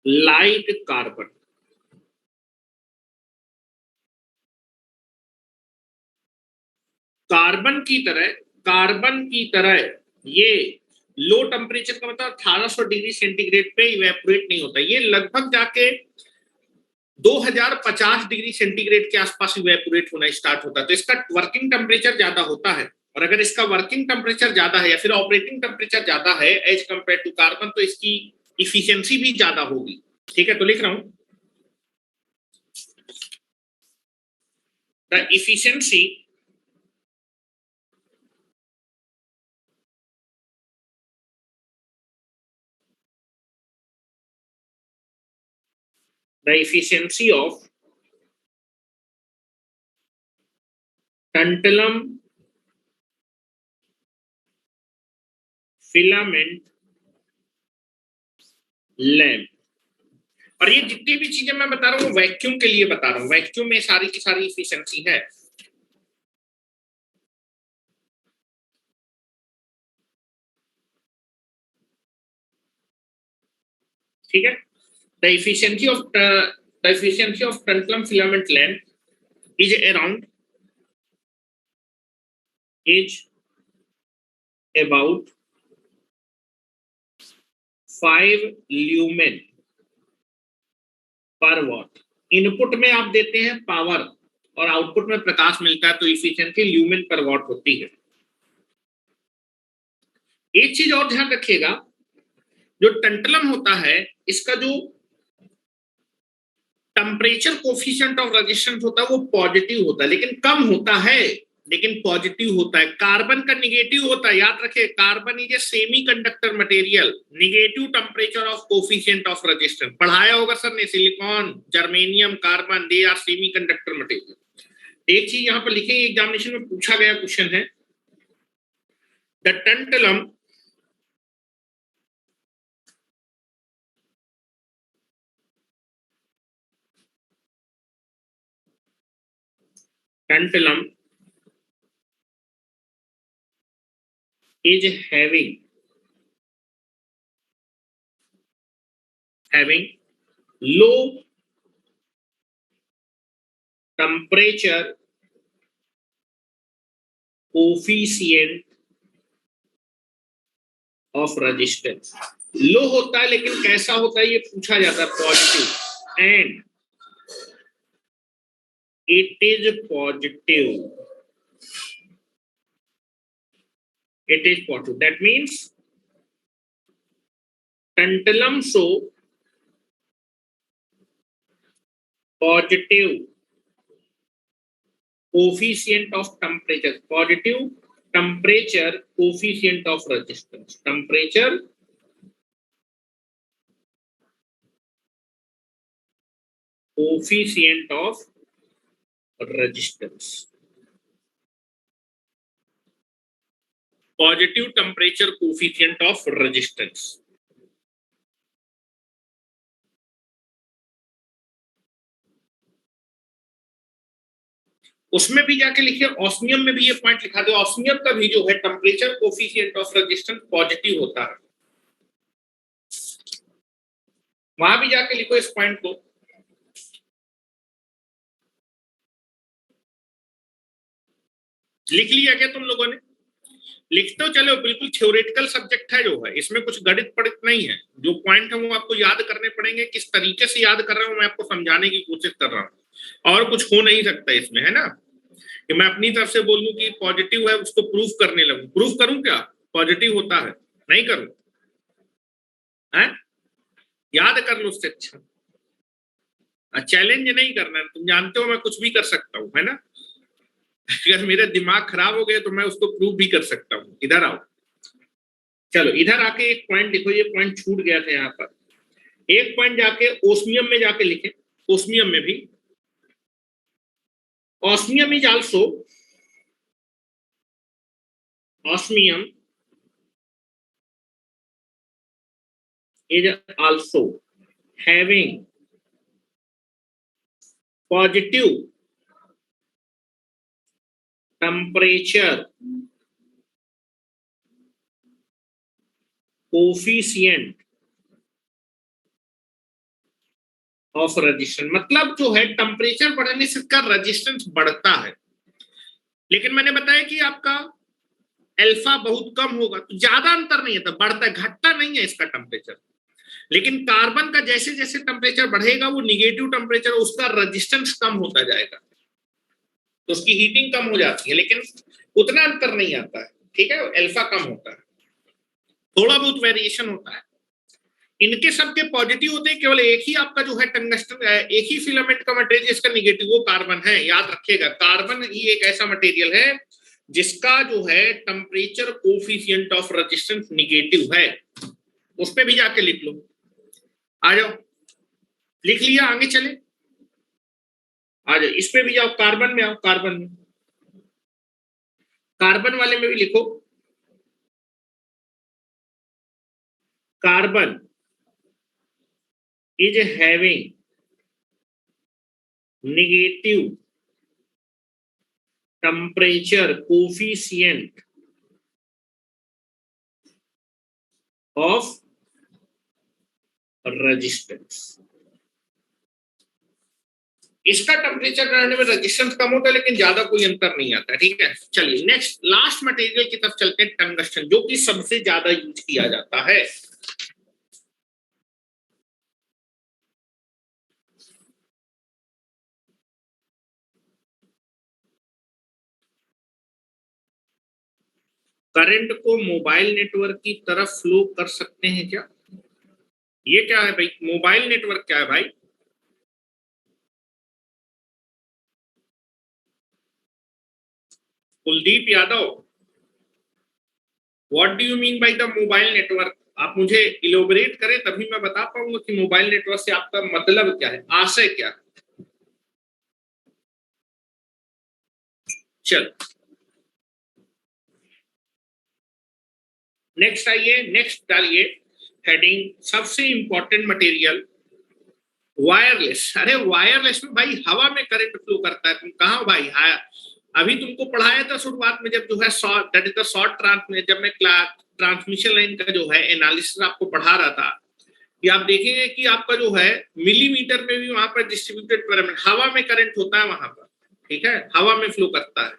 S1: like carbon. Carbon की तरह ये लो टेम्परेचर का मतलब 1800 degree centigrade पे evaporate नहीं होता, ये लगभग जाके 2050 डिग्री सेंटीग्रेड के आसपास इवेपोरेट होना स्टार्ट होता है। तो इसका वर्किंग टेम्परेचर ज्यादा होता है, और अगर इसका वर्किंग टेम्परेचर ज्यादा है या फिर ऑपरेटिंग टेम्परेचर ज्यादा है एज कंपेयर टू कार्बन, तो इसकी इफिशियंसी भी ज्यादा होगी। ठीक है, तो लिख रहा हूं the efficiency of tantalum filament lamp. और ये जितनी भी चीजें मैं बता रहा हूँ वैक्यूम के लिए बता रहा हूँ, वैक्यूम में सारी की सारी इफिशियंसी है। ठीक है, the efficiency of tantalum filament lamp is about 5 lumen पर वॉट। इनपुट में आप देते हैं पावर और आउटपुट में प्रकाश मिलता है, तो इफिशियंसी ल्यूमेन पर वॉट होती है। एक चीज और ध्यान रखिएगा, जो टंटलम होता है इसका जो टेम्परेचर कोफिशिएंट ऑफ रेजिस्टेंस होता है वो पॉजिटिव होता है, लेकिन कम होता है, लेकिन पॉजिटिव होता है। कार्बन का निगेटिव होता है, याद रखिए carbon is a semiconductor material, negative temperature of coefficient of resistance पढ़ाया होगा सर ने, silicon, germanium, carbon, they are semiconductor material. एक चीज यहां पर लिखे एग्जामिनेशन में पूछा गया क्वेश्चन है, the tantalum is having low temperature coefficient of resistance। Low होता है लेकिन कैसा होता है ये पूछा जाता है, positive, and it is positive, it is positive, that means tantalum show positive coefficient of temperature, positive temperature coefficient of resistance, temperature coefficient of resistance, positive temperature coefficient of resistance। उसमें भी जाके लिखे, ऑस्मियम में भी ये point लिखा दो, osmium का भी जो है temperature coefficient of resistance positive होता है, वहां भी जाके लिखो इस पॉइंट को। लिख लिया क्या तुम लोगों ने? लिखते हो चलो, बिल्कुल थ्योरेटिकल सब्जेक्ट है जो है, इसमें कुछ गणित पढ़ित नहीं है। जो पॉइंट है वो आपको याद करने पड़ेंगे, किस तरीके से याद कर रहा हूं मैं आपको समझाने की कोशिश कर रहा हूं, और कुछ हो नहीं सकता इसमें, है ना। कि मैं अपनी तरफ से बोल दूं कि पॉजिटिव है, उसको प्रूफ करने लगूं, प्रूफ करूं क्या पॉजिटिव होता है? नहीं करूं है? याद कर लो उससे अच्छा। चैलेंज नहीं करना है, तुम जानते हो मैं कुछ भी कर सकता हूं, है ना। अगर मेरा दिमाग खराब हो गया तो मैं उसको प्रूव भी कर सकता हूँ। इधर आओ, चलो इधर आके एक पॉइंट देखो, ये पॉइंट छूट गया था यहाँ पर। एक पॉइंट जाके ओस्मियम में जाके लिखे, ओस्मियम में भी, osmium is also, osmium is also having positive temperature coefficient of resistance. मतलब जो है टेम्परेचर बढ़ने से इसका रेजिस्टेंस बढ़ता है, लेकिन मैंने बताया कि आपका अल्फा बहुत कम होगा तो ज्यादा अंतर नहीं है, तो बढ़ता है, घटता नहीं है इसका टेम्परेचर। लेकिन कार्बन का जैसे जैसे टेम्परेचर बढ़ेगा वो निगेटिव टेम्परेचर, उसका रेजिस्टेंस कम होता जाएगा, तो उसकी हीटिंग कम हो जाती है, लेकिन उतना अंतर नहीं आता है, ठीक है, अल्फा कम होता है, थोड़ा बहुत वेरिएशन होता है। इनके सबके पॉजिटिव होते हैं, केवल एक ही आपका जो है टंगस्टन, एक ही फिलामेंट का मटेरियल जिसका निगेटिव, वो कार्बन है। याद रखिएगा, कार्बन ही एक ऐसा मटेरियल है जिसका जो है temperature coefficient of resistance negative है। उस पे भी जाके लिख लो, आ जाओ, लिख लिया, आगे चले, आ जाओ, इस पे भी जाओ, कार्बन में आओ, कार्बन में, कार्बन वाले में भी लिखो, carbon is having negative temperature coefficient of resistance। इसका टेम्परेचर बढ़ने में रेजिस्टेंस कम होता है, लेकिन ज्यादा कोई अंतर नहीं आता, ठीक है। चलिए नेक्स्ट लास्ट मटेरियल की तरफ चलते हैं, टंगस्टन, जो कि सबसे ज्यादा यूज किया जाता है। करंट को मोबाइल नेटवर्क की तरफ फ्लो कर सकते हैं क्या? ये क्या है भाई, मोबाइल नेटवर्क क्या है भाई? Kuldeep Yadav, what do you mean by the mobile network? आप मुझे इलोबरेट करें, तभी मैं बता पाऊंगा कि मोबाइल नेटवर्क से आपका मतलब क्या है, आशय क्या है। चल नेक्स्ट आइए, नेक्स्ट डालिए हेडिंग, सबसे इंपॉर्टेंट मटेरियल वायरलेस। अरे वायरलेस में भाई हवा में करंट फ्लो करता है, तुम कहाँ भाई? हाँ, अभी तुमको पढ़ाया था शुरुआत में, जब जो है short, that is the short transmission, जब मैं ट्रांसमिशन लाइन का जो है एनालिसिस आपको पढ़ा रहा था, कि आप देखेंगे कि आपका जो है मिलीमीटर में भी वहां पर डिस्ट्रीब्यूटेड करंट, हवा में करंट होता है वहां पर, ठीक है, हवा में फ्लो करता है।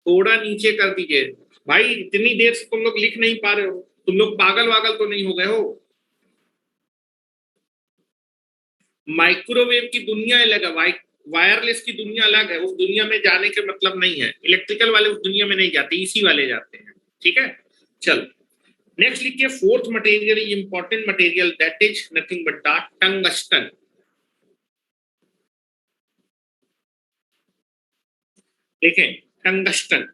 S1: थोड़ा नीचे कर दीजिए भाई, इतनी देर से तुम लोग लिख नहीं पा रहे हो, तुम लोग पागल वागल तो नहीं हो गए हो? माइक्रोवेव की दुनिया अलग है, वायरलेस की दुनिया अलग है, उस दुनिया में जाने के मतलब नहीं है, इलेक्ट्रिकल वाले उस दुनिया में नहीं जाते, इसी वाले जाते हैं, ठीक है। चलो नेक्स्ट लिखिए, fourth material is important material, that is nothing but the tungsten. देखें, टंगस्टन,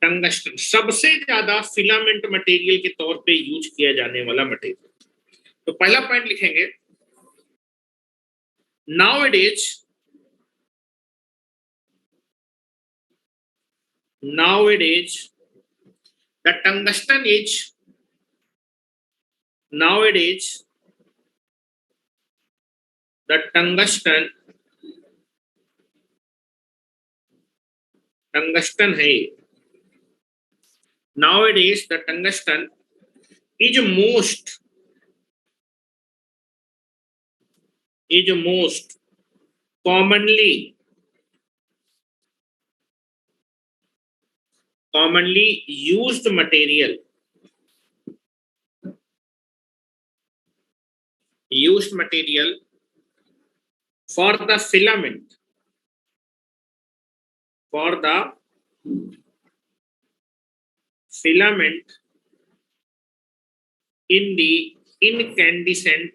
S1: टंगस्टन सबसे ज्यादा फिलामेंट मटेरियल के तौर पे यूज किया जाने वाला मटेरियल। तो पहला पॉइंट लिखेंगे, now it is The tungsten is nowadays the tungsten है nowadays the tungsten is most commonly used material for the filament in the incandescent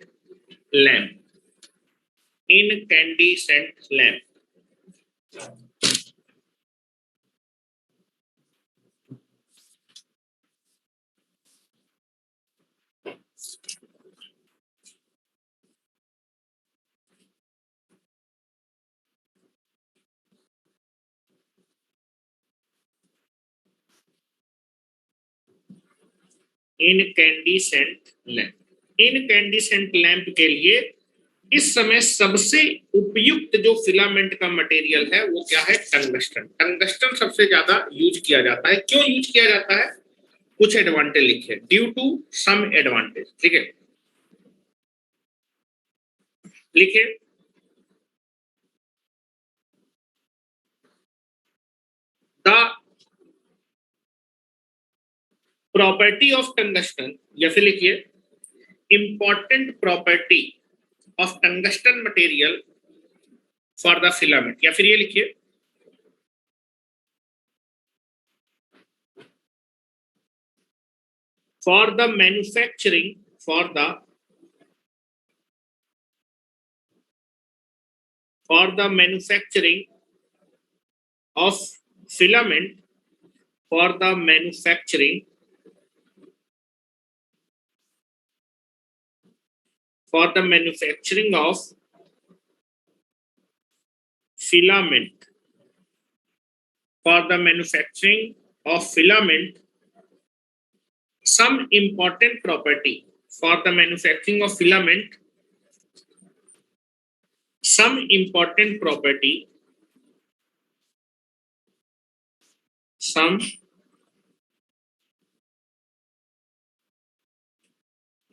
S1: lamp. Incandescent lamp के लिए इस समय सबसे उपयुक्त जो फिलामेंट का मटेरियल है वो क्या है? टंगस्टन। टंगस्टन सबसे ज्यादा यूज किया जाता है। क्यों यूज किया जाता है? कुछ एडवांटेज लिखे, ड्यू टू सम एडवांटेज। ठीक है, लिखे द प्रॉपर्टी ऑफ टंगस्टन, या फिर लिखिए important property of tungsten material for the filament, या फिर ये लिखिए for the manufacturing of filament for the manufacturing of filament some important property for the manufacturing of filament, some important property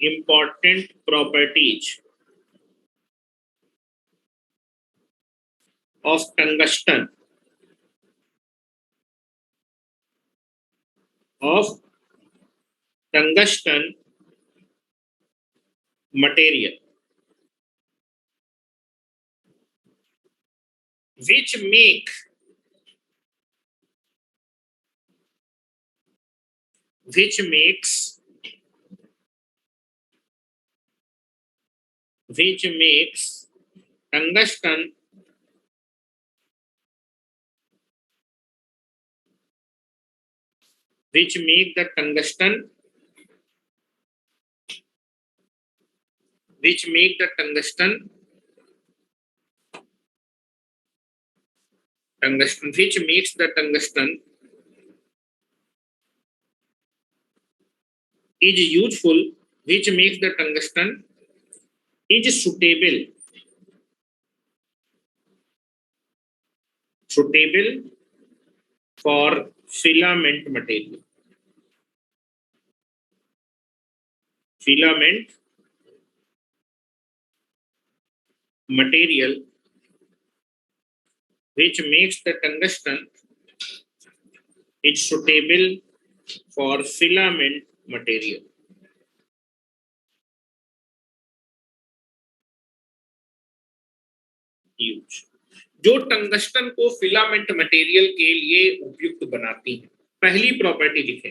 S1: important properties of tungsten material which makes tungsten which make the tungsten which makes the tungsten is useful, which makes the tungsten is suitable for filament material which makes the tungsten is suitable for filament material. Use जो tungsten को filament material के लिए उपयुक्त बनाती है। पहली property लिखें,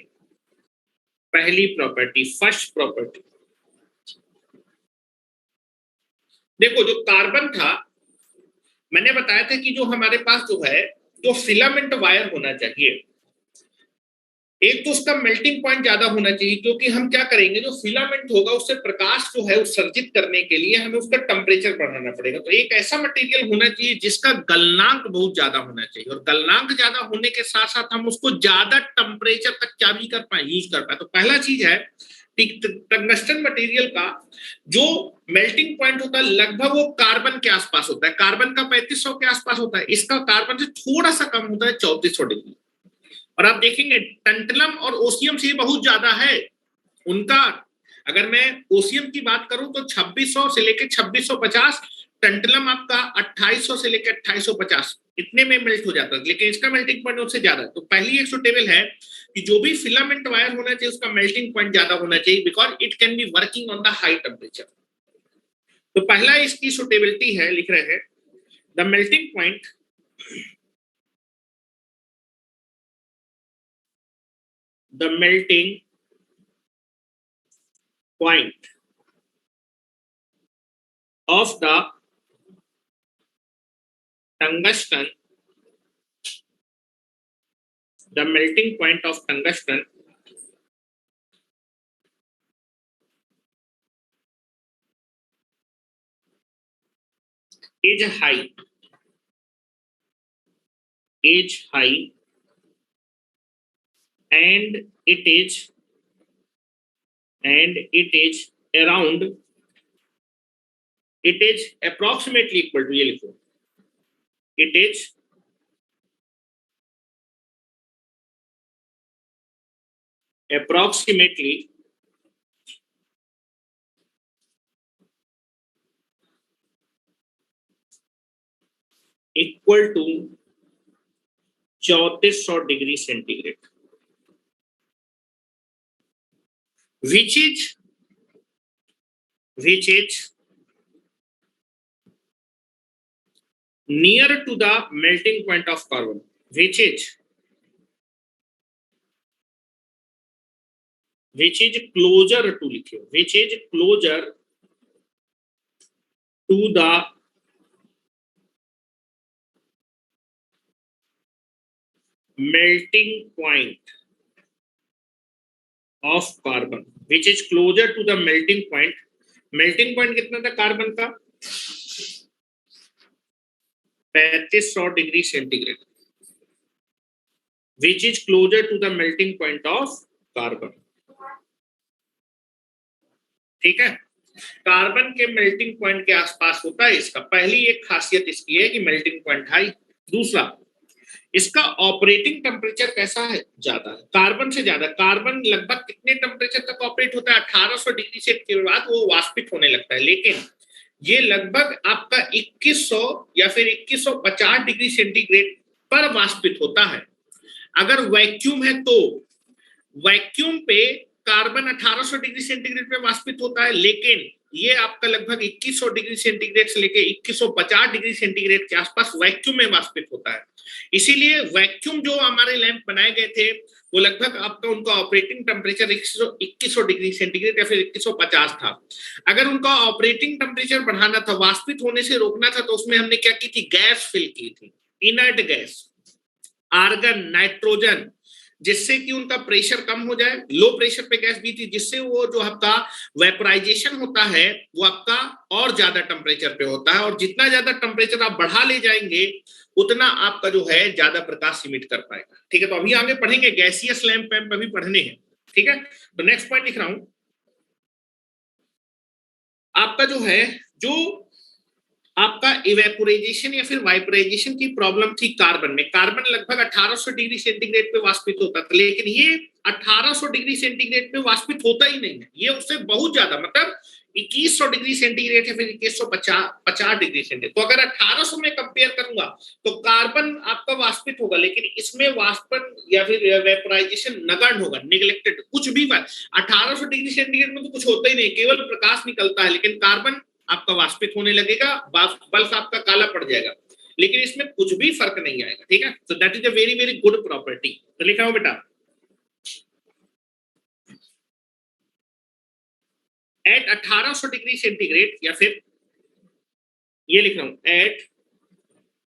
S1: first property. देखो जो कार्बन था, मैंने बताया था कि जो हमारे पास जो है, जो फिलामेंट वायर होना चाहिए, एक तो उसका मेल्टिंग पॉइंट ज्यादा होना चाहिए, क्योंकि हम क्या करेंगे, जो फिलामेंट होगा उससे प्रकाश जो है उत्सर्जित करने के लिए हमें उसका टेम्परेचर बढ़ाना पड़ेगा। तो एक ऐसा मटेरियल होना चाहिए जिसका गलनांक बहुत ज्यादा होना चाहिए, और गलनांक ज्यादा होने के साथ साथ हम उसको ज्यादा टेम्परेचर तक क्या भी कर पाए, यूज कर पाए। तो पहला चीज है टंगस्टन मटेरियल का जो मेल्टिंग पॉइंट होता है लगभग वो कार्बन के आसपास होता है, कार्बन का 3500 के आसपास होता है, इसका कार्बन से थोड़ा सा कम होता है 3400 डिग्री। और आप देखेंगे टंटलम और ओसियम से बहुत ज्यादा है उनका। अगर मैं ओसियम की बात करूं तो 2600 से लेकर 2650, टंटलम आपका 2800 से लेकर 2850 इतने में मेल्ट हो जाता है, लेकिन इसका मेल्टिंग पॉइंट उससे ज्यादा है। तो पहली एक टेबल है कि जो भी फिलामेंट वायर होना चाहिए उसका मेल्टिंग पॉइंट ज्यादा होना चाहिए, because it can be working on the high temperature. तो पहला इसकी सुटेबिलिटी है, लिख रहे हैं the melting point the melting point of the tungsten, the melting point of tungsten is high, and it is approximately equal to, ये लिखो, it is approximately equal to 3400 degree centigrade, which is near to the melting point of carbon, which is closer to, लिखिए, which is closer to the melting point of carbon, which is closer to the melting point. melting point कितना था carbon का, 3500 degree centigrade, which is closer to the melting point of carbon। ठीक है, carbon के melting point के आसपास होता है इसका। पहली एक खासियत इसकी है कि मेल्टिंग पॉइंट हाई। दूसरा, इसका ऑपरेटिंग टेम्परेचर कैसा है, ज्यादा है कार्बन से ज्यादा। कार्बन लगभग कितने टेम्परेचर तक ऑपरेट होता है, 1800 डिग्री से के बाद वो वाष्पित होने लगता है, लेकिन ये लगभग आपका 2100 या फिर 2150 डिग्री सेंटीग्रेड पर वाष्पित होता है। अगर वैक्यूम है तो वैक्यूम पे कार्बन 1800 डिग्री सेंटीग्रेड पे वाष्पित होता है, लेकिन ये आपका लगभग 2100 डिग्री सेंटीग्रेड से लेके 2150 डिग्री सेंटीग्रेड के आसपास वैक्यूम में वाष्पित होता है। इसीलिए वैक्यूम जो हमारे लैंप बनाए गए थे वो लगभग आपका उनका ऑपरेटिंग टेम्परेचर 2100 डिग्री सेंटीग्रेड या फिर 2150 था। अगर उनका ऑपरेटिंग टेम्परेचर बढ़ाना था, वाष्पित होने से रोकना था, तो उसमें हमने क्या की थी, गैस फिल की थी, इनर्ट गैस, आर्गन, नाइट्रोजन, जिससे कि उनका प्रेशर कम हो जाए। लो प्रेशर पे गैस भी थी, जिससे वो जो आपका वेपराइजेशन होता है वो आपका और ज्यादा टेम्परेचर पे होता है, और जितना ज्यादा टेम्परेचर आप बढ़ा ले जाएंगे उतना आपका जो है ज्यादा प्रकाश इमिट कर पाएगा। ठीक है, तो अभी आगे पढ़ेंगे, गैसियस लैंप पैम्प अभी पढ़ने हैं। ठीक है, तो नेक्स्ट पॉइंट लिख रहा हूं, आपका जो है, जो आपका इवेपोराइजेशन या फिर वाइपराइजेशन की प्रॉब्लम थी कार्बन में। कार्बन लगभग 1800 डिग्री सेंटीग्रेड पे वाष्पित होता था, लेकिन ये 1800 डिग्री सेंटीग्रेड पे वाष्पित होता ही नहीं है, ये उससे बहुत ज्यादा, मतलब 2100 डिग्री सेंटीग्रेड या फिर 2150 डिग्री सेंटीग्रेड। तो अगर 1800 में कंपेयर करूंगा तो कार्बन आपका वाष्पित होगा, लेकिन इसमें वाष्पन या फिर वेपोराइजेशन नगण्य होगा, निगलेक्टेड, कुछ भी 1800 डिग्री सेंटीग्रेड में तो कुछ होता ही नहीं, केवल प्रकाश निकलता है, लेकिन कार्बन आपका वाष्पित होने लगेगा, बल्ब आपका काला पड़ जाएगा, लेकिन इसमें कुछ भी फर्क नहीं आएगा। ठीक है, so that is a very very good property. तो लिखा हो बेटा, एट 1800 डिग्री सेंटीग्रेड, या फिर ये लिख रहा हूं, at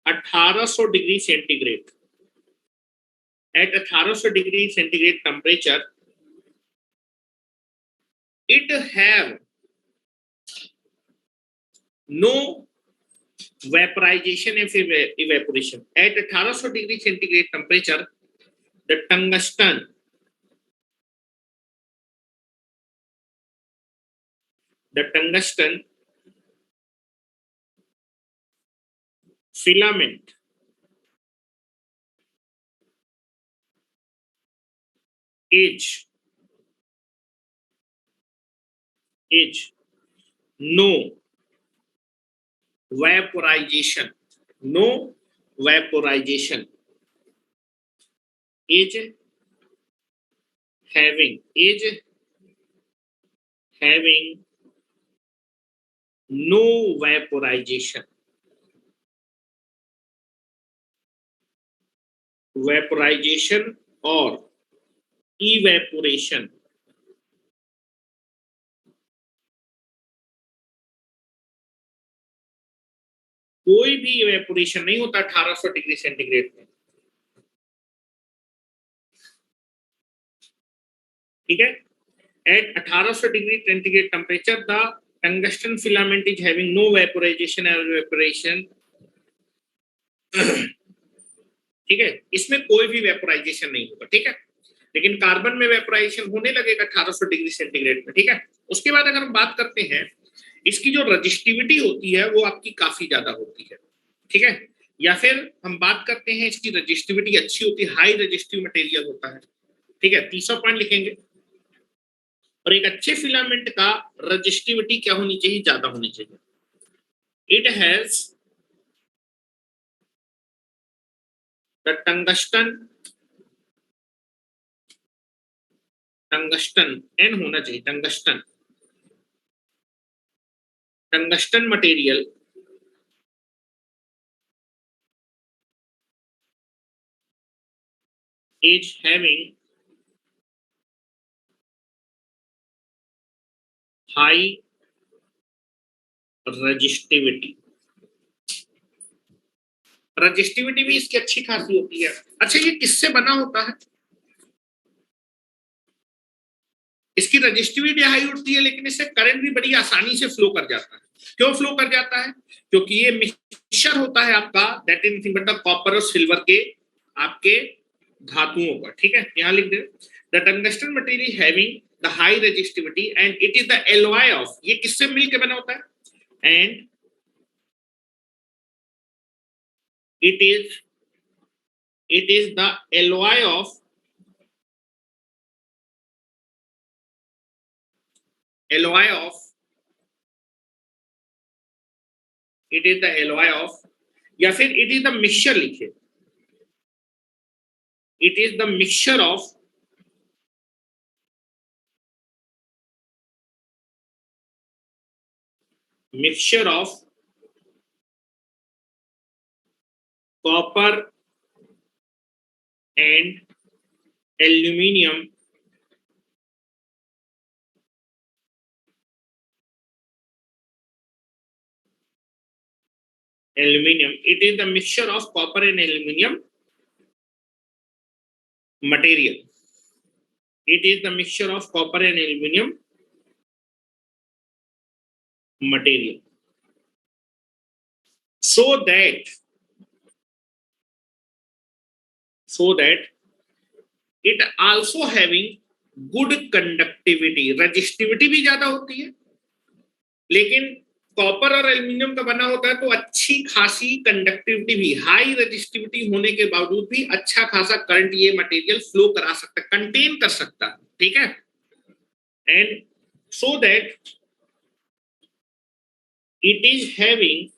S1: 1800 degree centigrade at 1800 degree centigrade temperature, it have no vaporization of evaporation. At 1800 degree centigrade temperature, the tungsten filament is no vaporization is having no vaporization or evaporation. कोई भी evaporation नहीं होता 1800 डिग्री सेंटीग्रेड में, ठीक है। At 1800 degree centigrade temperature the tungsten filament is having no vaporization और evaporation, ठीक है। इसमें कोई भी वेपोराइजेशन नहीं होगा, ठीक है। लेकिन कार्बन में वेपोराइजेशन होने लगेगा 1800 डिग्री सेंटीग्रेड में, ठीक है। उसके बाद अगर हम बात करते हैं, इसकी जो रजिस्टिविटी होती है वो आपकी काफी ज्यादा होती है, ठीक है। या फिर हम बात करते हैं इसकी रजिस्टिविटी अच्छी होती है, हाई रजिस्टिव मटेरियल होता है, ठीक है। तीसरा पॉइंट लिखेंगे। और एक अच्छे फिलामेंट का रजिस्टिविटी क्या होनी चाहिए? ज्यादा होनी चाहिए। It has the tungsten an होना चाहिए, tungsten material is having high resistivity भी इसकी अच्छी खासी होती है। अच्छा, ये किससे बना होता है? इसकी रजिस्टिविटी हाई होती है, लेकिन इससे करंट भी बड़ी आसानी से फ्लो कर जाता है। क्यों फ्लो कर जाता है? क्योंकि ये मिक्सचर होता है आपका, that is nothing but the copper और सिल्वर के आपके धातुओं का, ठीक है। यहां लिख दे the tungsten material having the high resistivity and it is the alloy of, ये किससे मिलकर बना होता है? And it is the alloy of it is the alloy of, या फिर it is the mixture लिखे, it is the mixture of copper and aluminium it is the mixture of copper and aluminium material, it is the mixture of copper and aluminium material, so that it also having good conductivity, resistivity भी ज्यादा होती है, लेकिन copper और aluminium का बना होता है तो अच्छी खासी कंडक्टिविटी भी, हाई रेजिस्टिविटी होने के बावजूद भी अच्छा खासा करंट ये मटेरियल फ्लो करा सकता है, कंटेन कर सकता है, ठीक है। And so that it is having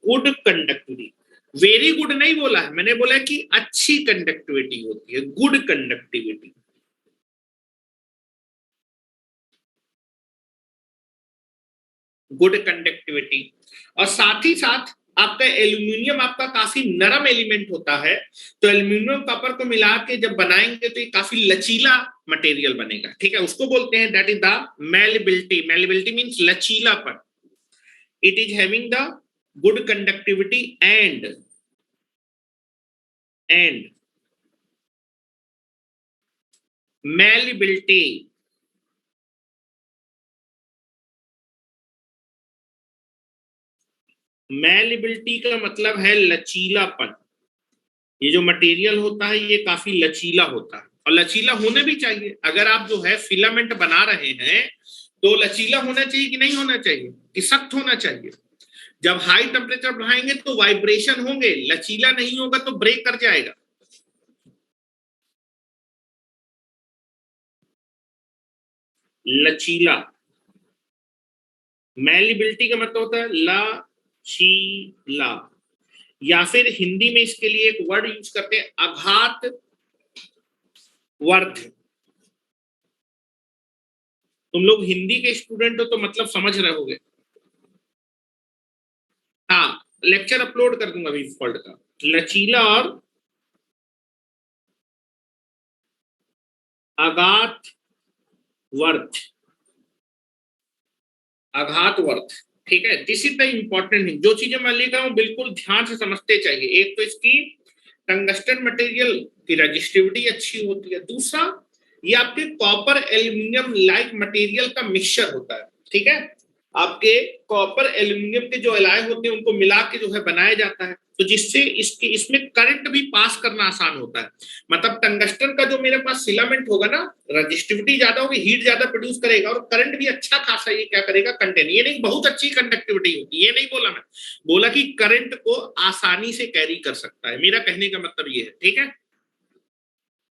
S1: good conductivity, very good नहीं बोला है मैंने, बोला कि अच्छी कंडक्टिविटी होती है, गुड कंडक्टिविटी। गुड कंडक्टिविटी, और साथ ही साथ आपका एल्यूमिनियम आपका काफी नरम एलिमेंट होता है, तो एल्यूमिनियम कॉपर को मिला के जब बनाएंगे तो ये काफी लचीला मटेरियल बनेगा, ठीक है। उसको बोलते हैं that is the malleability, malleability means लचीलापन। It is having the good conductivity and and malleability. Malleability का मतलब है लचीलापन। ये जो मटेरियल होता है ये काफी लचीला होता है, और लचीला होने भी चाहिए। अगर आप जो है फिलामेंट बना रहे हैं तो लचीला होना चाहिए कि नहीं होना चाहिए, कि सख्त होना चाहिए। जब हाई टेम्परेचर बढ़ाएंगे तो वाइब्रेशन होंगे, लचीला नहीं होगा तो ब्रेक कर जाएगा। लचीला, मैलिबिलिटी का मतलब होता है लचीला। या फिर हिंदी में इसके लिए एक वर्ड यूज करते हैं, आघात वर्ध। तुम लोग हिंदी के स्टूडेंट हो तो मतलब समझ रहे होगे। हाँ, लेक्चर अपलोड कर दूंगा अभी वर्ड का, लचीला और आघात वर्ध। आघात वर्ध, ठीक है। This is the important thing. जो चीजें मैं लिख रहा हूं बिल्कुल ध्यान से समझते चाहिए। एक तो इसकी टंगस्टन मटेरियल की रजिस्टिविटी अच्छी होती है, दूसरा ये आपके कॉपर एल्यूमिनियम लाइक मटेरियल का मिक्सचर होता है, ठीक है। आपके कॉपर एल्यूमिनियम के जो एलॉय होते हैं उनको मिला के जो है बनाया जाता है, तो जिससे इसके इसमें करंट भी पास करना आसान होता है। मतलब टंगस्टन का जो मेरे पास फिलामेंट होगा ना, रजिस्टिविटी ज्यादा होगी, हीट ज्यादा प्रोड्यूस करेगा, और करंट भी अच्छा खासा ये क्या करेगा, कंटेन। ये नहीं बहुत अच्छी कंडक्टिविटी होगी, ये नहीं बोला मैं, बोला कि करंट को आसानी से कैरी कर सकता है। मेरा कहने का मतलब ये है, ठीक है।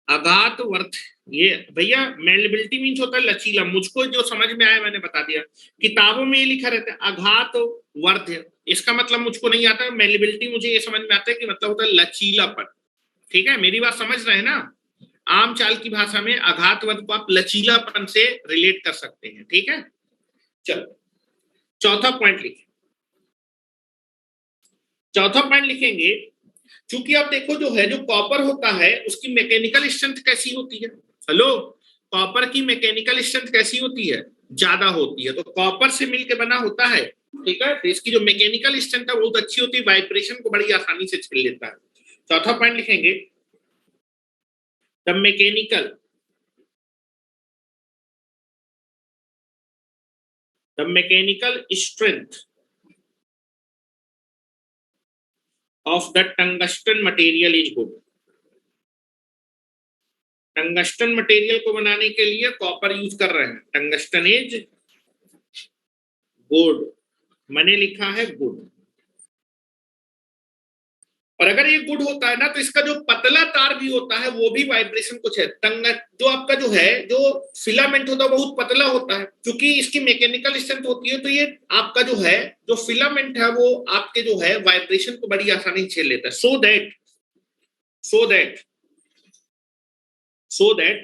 S1: आघात वर्थ, ये भैया मेलेबिलिटी मीन्स होता है लचीला। मुझको जो समझ में आया मैंने बता दिया। किताबों में ये लिखा रहता है आघात वर्थ, इसका मतलब मुझको नहीं आता। मेलेबिलिटी मुझे ये समझ में आता है कि मतलब होता है लचीलापन, ठीक है। मेरी बात समझ रहे हैं ना। आम चाल की भाषा में आघात वर्थ को आप लचीलापन से रिलेट कर सकते हैं, ठीक है। चलो चौथा पॉइंट लिखें। चौथा पॉइंट लिखेंगे, क्योंकि आप देखो जो है, जो कॉपर होता है उसकी मैकेनिकल स्ट्रेंथ कैसी होती है। हेलो, कॉपर की मैकेनिकल स्ट्रेंथ कैसी होती है, ज्यादा होती है। तो कॉपर से मिलकर बना होता है, ठीक है। तो इसकी जो मैकेनिकल स्ट्रेंथ है बहुत अच्छी होती है, वाइब्रेशन को बड़ी आसानी से झेल लेता है। चौथा पॉइंट लिखेंगे, the mechanical strength of the tungsten material is good. Tungsten material को बनाने के लिए कॉपर यूज कर रहे हैं, टंगस्टन इज गुड। मैंने लिखा है गुड। और अगर ये गुड होता है ना तो इसका जो पतला तार भी होता है वो भी वाइब्रेशन कुछ है। तंग जो आपका जो है, जो फिलामेंट होता है बहुत पतला होता है, क्योंकि इसकी मैकेनिकल स्ट्रेंथ होती है। तो ये आपका जो है, जो फिलामेंट है वो आपके जो है वाइब्रेशन को बड़ी आसानी से झेल लेता है। So that so that so that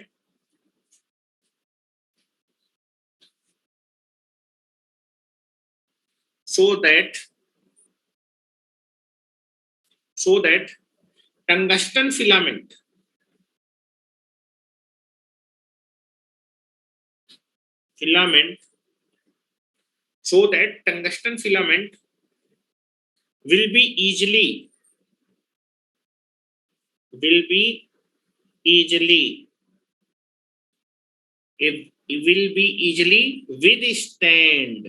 S1: so that tungsten filament so that tungsten filament will be easily will be easily it will be easily withstand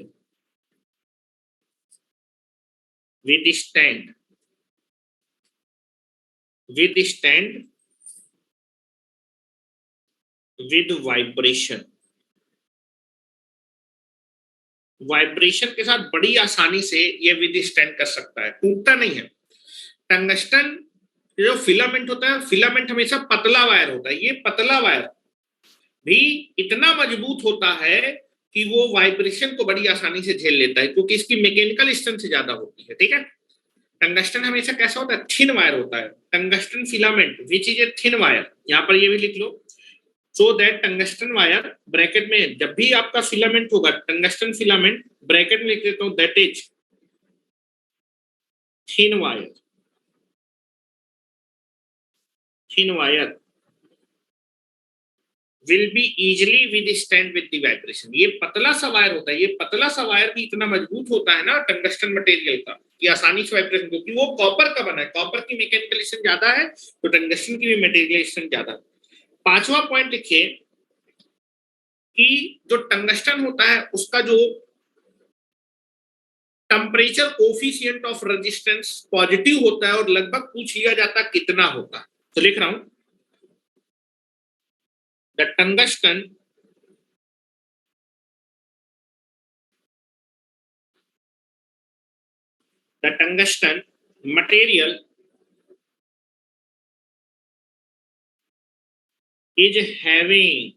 S1: withstand with vibration के साथ बड़ी आसानी से ये विदस्टैंड कर सकता है, टूटता नहीं है। टंगस्टन जो फिलामेंट होता है, फिलामेंट हमेशा पतला वायर होता है, ये पतला वायर भी इतना मजबूत होता है कि वो वाइब्रेशन को बड़ी आसानी से झेल लेता है, क्योंकि इसकी मैकेनिकल स्ट्रेंथ ज्यादा होती है, ठीक है। टंगस्टन हमेशा कैसा होता है, थिन वायर होता है। Tungsten filament which is a thin wire, यहां पर ये भी लिख लो। So that tungsten wire, bracket में जब भी आपका फिलामेंट होगा, टंगस्टन फिलामेंट ब्रैकेट में लिख देता हूं, that is thin wire thin wire will be easily withstand with the vibration। ये पतला सा वायर होता है, ये पतला सा वायर भी इतना मजबूत होता है ना टंगस्टन मटेरियल का कि आसानी से वाइब्रेशन, क्योंकि वो कॉपर का बना है, कॉपर की मैकेनिकलाइजेशन ज्यादा है तो टंगस्टन की भी मैटेरियलाइजेशन ज्यादा। पांचवा पॉइंट लिखिए कि जो टंगस्टन होता है उसका जो temperature coefficient of resistance positive होता है और लगभग पूछ लिया जाता कितना होता है, तो लिख रहा हूं the tungsten material is having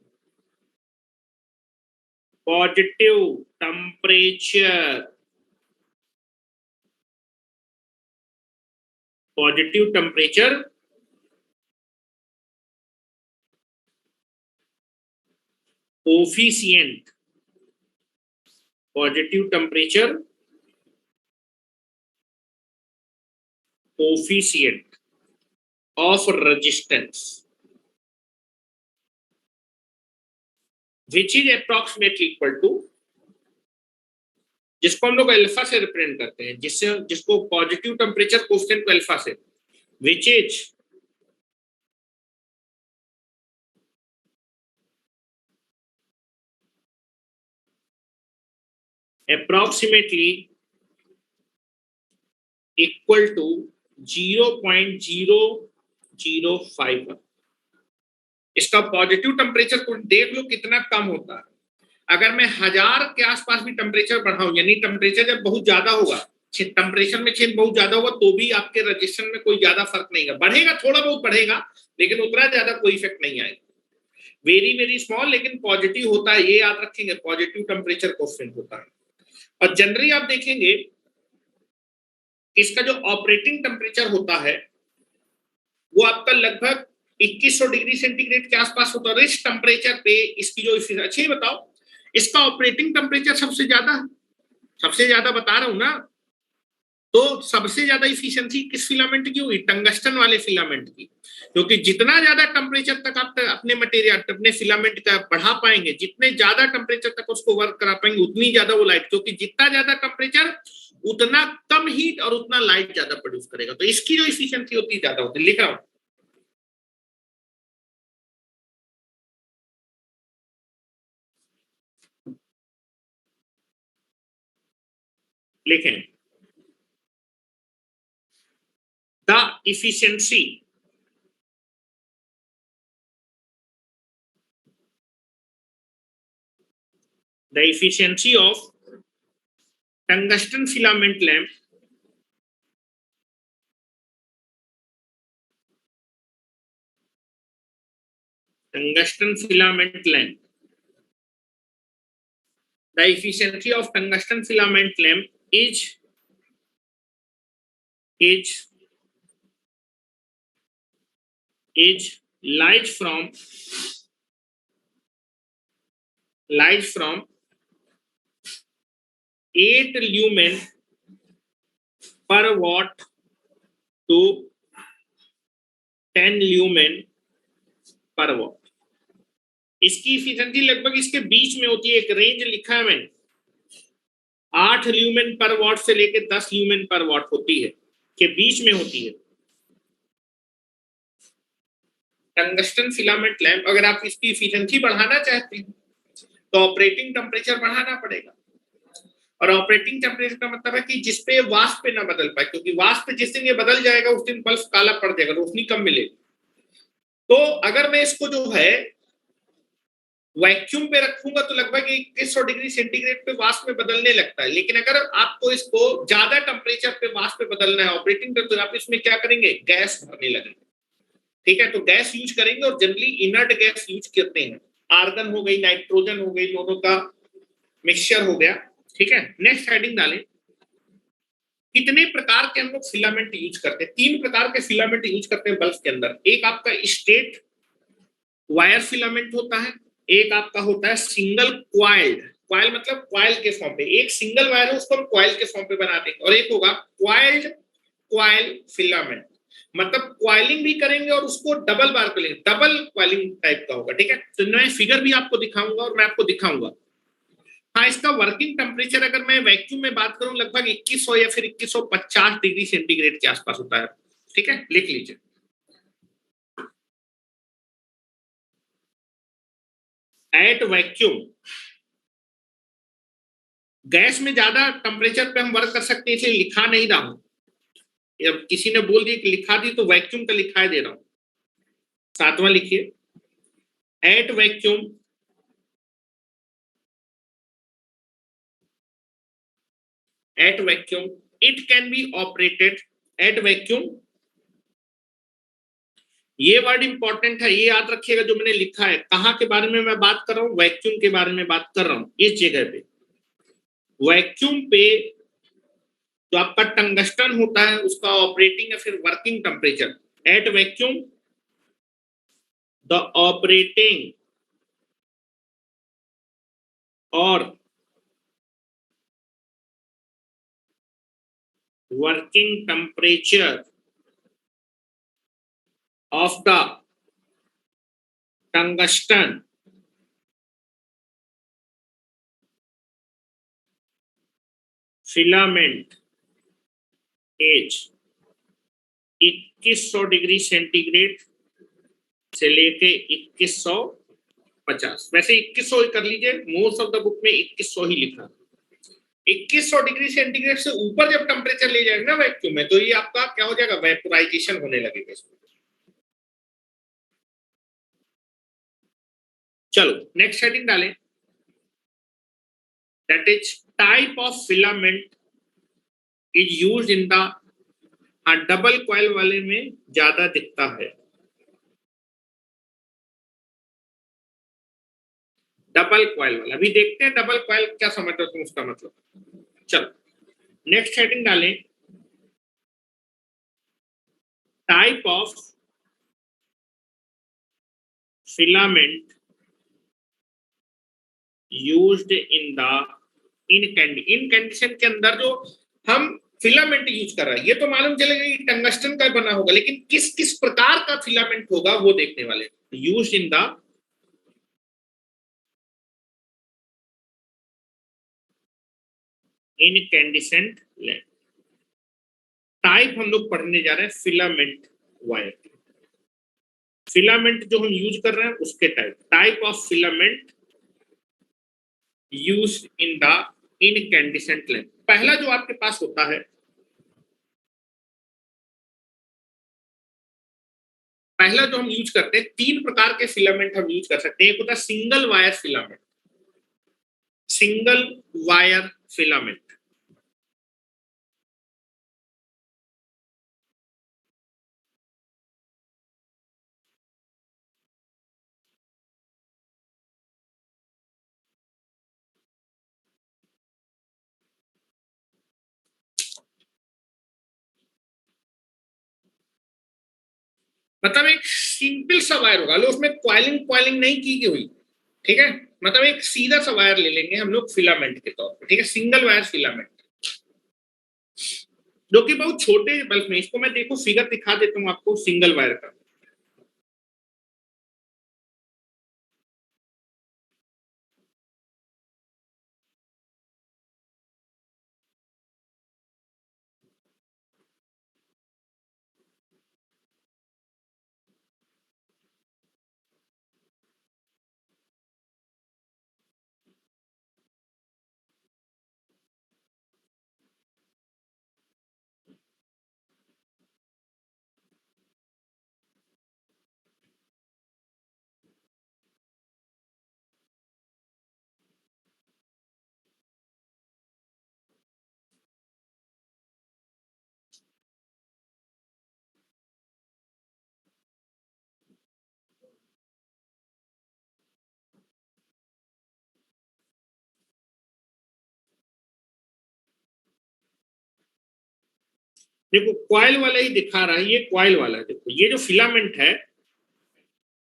S1: positive temperature coefficient positive temperature coefficient of resistance which is approximately equal to, जिसको हम लोग अल्फा से रिप्रेजेंट करते हैं, जिसको पॉजिटिव टेम्परेचर कोएफिशिएंट को अल्फा से, which is approximately equal to 0.005। इसका पॉजिटिव टेम्परेचर को देख लो कितना कम होता है। अगर मैं 1000 के आसपास भी टेम्परेचर बढ़ाऊं, यानी टेम्परेचर जब बहुत ज्यादा होगा, टेम्परेचर में चेंज बहुत ज्यादा होगा, तो भी आपके रजिस्टेंस में कोई ज्यादा फर्क नहीं है, बढ़ेगा थोड़ा बहुत बढ़ेगा लेकिन उतना ज्यादा कोई इफेक्ट नहीं आएगा, वेरी वेरी स्मॉल, लेकिन पॉजिटिव होता है, ये याद रखेंगे, पॉजिटिव टेम्परेचर कोएफिशिएंट होता है। और जनरली आप देखेंगे इसका जो ऑपरेटिंग टेम्परेचर होता है वो आपका लगभग 2100 डिग्री सेंटीग्रेड के आसपास होता है। इस टेम्परेचर पे इसकी जो, अच्छा ही बताओ इसका ऑपरेटिंग टेम्परेचर सबसे ज्यादा बता रहा हूं ना, तो सबसे ज्यादा इफिशिएंसी किस फिलामेंट की हुई? टंगस्टन वाले फिलामेंट की, क्योंकि जितना ज्यादा टेम्परेचर तक आप अपने मटेरियल अपने फिलामेंट का बढ़ा पाएंगे, जितने ज्यादा टेम्परेचर तक उसको वर्क करा पाएंगे उतनी ज्यादा वो लाइट, क्योंकि जितना ज्यादा टेम्परेचर उतना कम हीट और उतना लाइट ज्यादा प्रोड्यूस करेगा, तो इसकी जो इफिशिएंसी होती है ज्यादा होती है। लिख रहा हूं लिखें the efficiency of tungsten filament lamp the efficiency of tungsten filament lamp is lies from 8 lumen per watt to 10 lumen per watt। इसकी इफिशिएंसी लगभग इसके बीच में होती है, एक रेंज लिखा है मैंने, 8 ल्यूमेन पर वॉट से लेकर 10 ल्यूमेन पर वॉट होती है, के बीच में होती है टंगस्टन फिलामेंट लैंप। अगर आप इसकी इफिशिएंसी बढ़ाना चाहते हैं तो ऑपरेटिंग टेम्परेचर बढ़ाना पड़ेगा, और ऑपरेटिंग टेम्परेचर का मतलब है कि जिसपे वाष्प पे ना बदल पाए, क्योंकि वाष्प जिस दिन ये बदल जाएगा उस दिन बल्ब काला पड़ जाएगा, रोशनी कम मिलेगी। तो अगर मैं इसको जो है वैक्यूम पे रखूंगा तो लगभग 2100 डिग्री सेंटीग्रेड पे वाष्प में बदलने लगता है, लेकिन अगर आपको इसको ज्यादा टेम्परेचर पे वाष्प पे बदलना है ऑपरेटिंग टेम्परेचर, आप इसमें क्या करेंगे, गैस भरने लगेंगे। ठीक है, तो गैस यूज करेंगे और जनरली इनर्ट गैस यूज करते हैं, आर्गन हो गई, नाइट्रोजन हो गई, दोनों का मिक्सचर हो गया। ठीक है, नेक्स्ट हेडिंग डालें, कितने प्रकार के हम लोग फिलामेंट यूज करते हैं? 3 प्रकार के फिलामेंट यूज करते हैं बल्ब के अंदर। एक आपका स्ट्रेट वायर फिलामेंट होता है, एक आपका होता है सिंगल क्वाइल्ड, क्वाइल मतलब क्वाइल के फॉर्म पे, एक सिंगल वायर है उसको हम क्वाइल के फॉर्म पे बना देंगे, और एक होगा क्वाइल फिलामेंट। मतलब क्वाइलिंग भी करेंगे और उसको डबल बार करेंगे, डबल क्वाइलिंग टाइप का होगा, ठीक है। तो मैं फिगर भी आपको दिखाऊंगा और मैं आपको दिखाऊंगा। हाँ, इसका वर्किंग टेम्परेचर अगर मैं वैक्यूम में बात करूं लगभग 2100 या फिर 2150 डिग्री सेंटीग्रेड के आसपास होता है, ठीक है, लिख लीजिए। एट वैक्यूम, गैस में ज्यादा टेम्परेचर पे हम वर्क कर सकते हैं, इसलिए लिखा नहीं रहा हूं। अब किसी ने बोल दिया कि लिखा दी तो वैक्यूम का लिखा दे रहा हूं। सातवां लिखिए, at vacuum at vacuum it can be operated at vacuum। ये वर्ड इंपॉर्टेंट है, ये याद रखिएगा जो मैंने लिखा है। कहां के बारे में मैं बात कर रहा हूं? वैक्यूम के बारे में बात कर रहा हूं। इस जगह पे वैक्यूम पे जो आपका टंगस्टन होता है उसका ऑपरेटिंग या फिर working temperature at vacuum, the operating और working temperature of the tungsten filament is 2100 degree centigrade से लेके 2150। वैसे 2100 ही कर लीजिए, मोस्ट ऑफ द बुक में 2100 ही लिखा। 2100 डिग्री सेंटीग्रेड से ऊपर जब टेम्परेचर ले जाएगा ना वैक्यूम में, तो ये आपका क्या हो जाएगा? वेपोराइजेशन होने लगेगा इसमें। चलो नेक्स्ट हेडिंग डालें, that is type of filament is used in the, double coil वाले में ज्यादा दिखता है। डबल कॉइल वाला अभी देखते हैं, डबल कॉइल क्या समझते हो तुम उसका मतलब। चलो नेक्स्ट हेडिंग डालें, type of filament used in the incandescent के अंदर जो हम फिलामेंट यूज कर रहे हैं, ये तो मालूम चलेगा कि टंगस्टन का बना होगा, लेकिन किस किस प्रकार का फिलामेंट होगा वो देखने वाले। Used in the incandescent lamp. Type हम लोग पढ़ने जा रहे हैं फिलामेंट वायर, फिलामेंट जो हम यूज कर रहे हैं उसके type of filament used in the incandescent lamp. पहला जो आपके पास होता है, पहला जो हम यूज करते हैं, तीन प्रकार के फिलामेंट हम यूज कर सकते हैं। एक होता है single wire filament, single wire filament. मतलब एक सिंपल सा वायर होगा, लो उसमें क्वाइलिंग क्वाइलिंग नहीं की गई हुई, ठीक है। मतलब एक सीधा सा वायर ले लेंगे हम लोग फिलामेंट के तौर पर, ठीक है, सिंगल वायर फिलामेंट, जो कि बहुत छोटे बल्ब में। इसको मैं देखो फिगर दिखा देता हूँ आपको सिंगल वायर का। देखो क्वाइल वाला ही दिखा रहा है, ये क्वाइल वाला है। देखो ये जो फिलामेंट है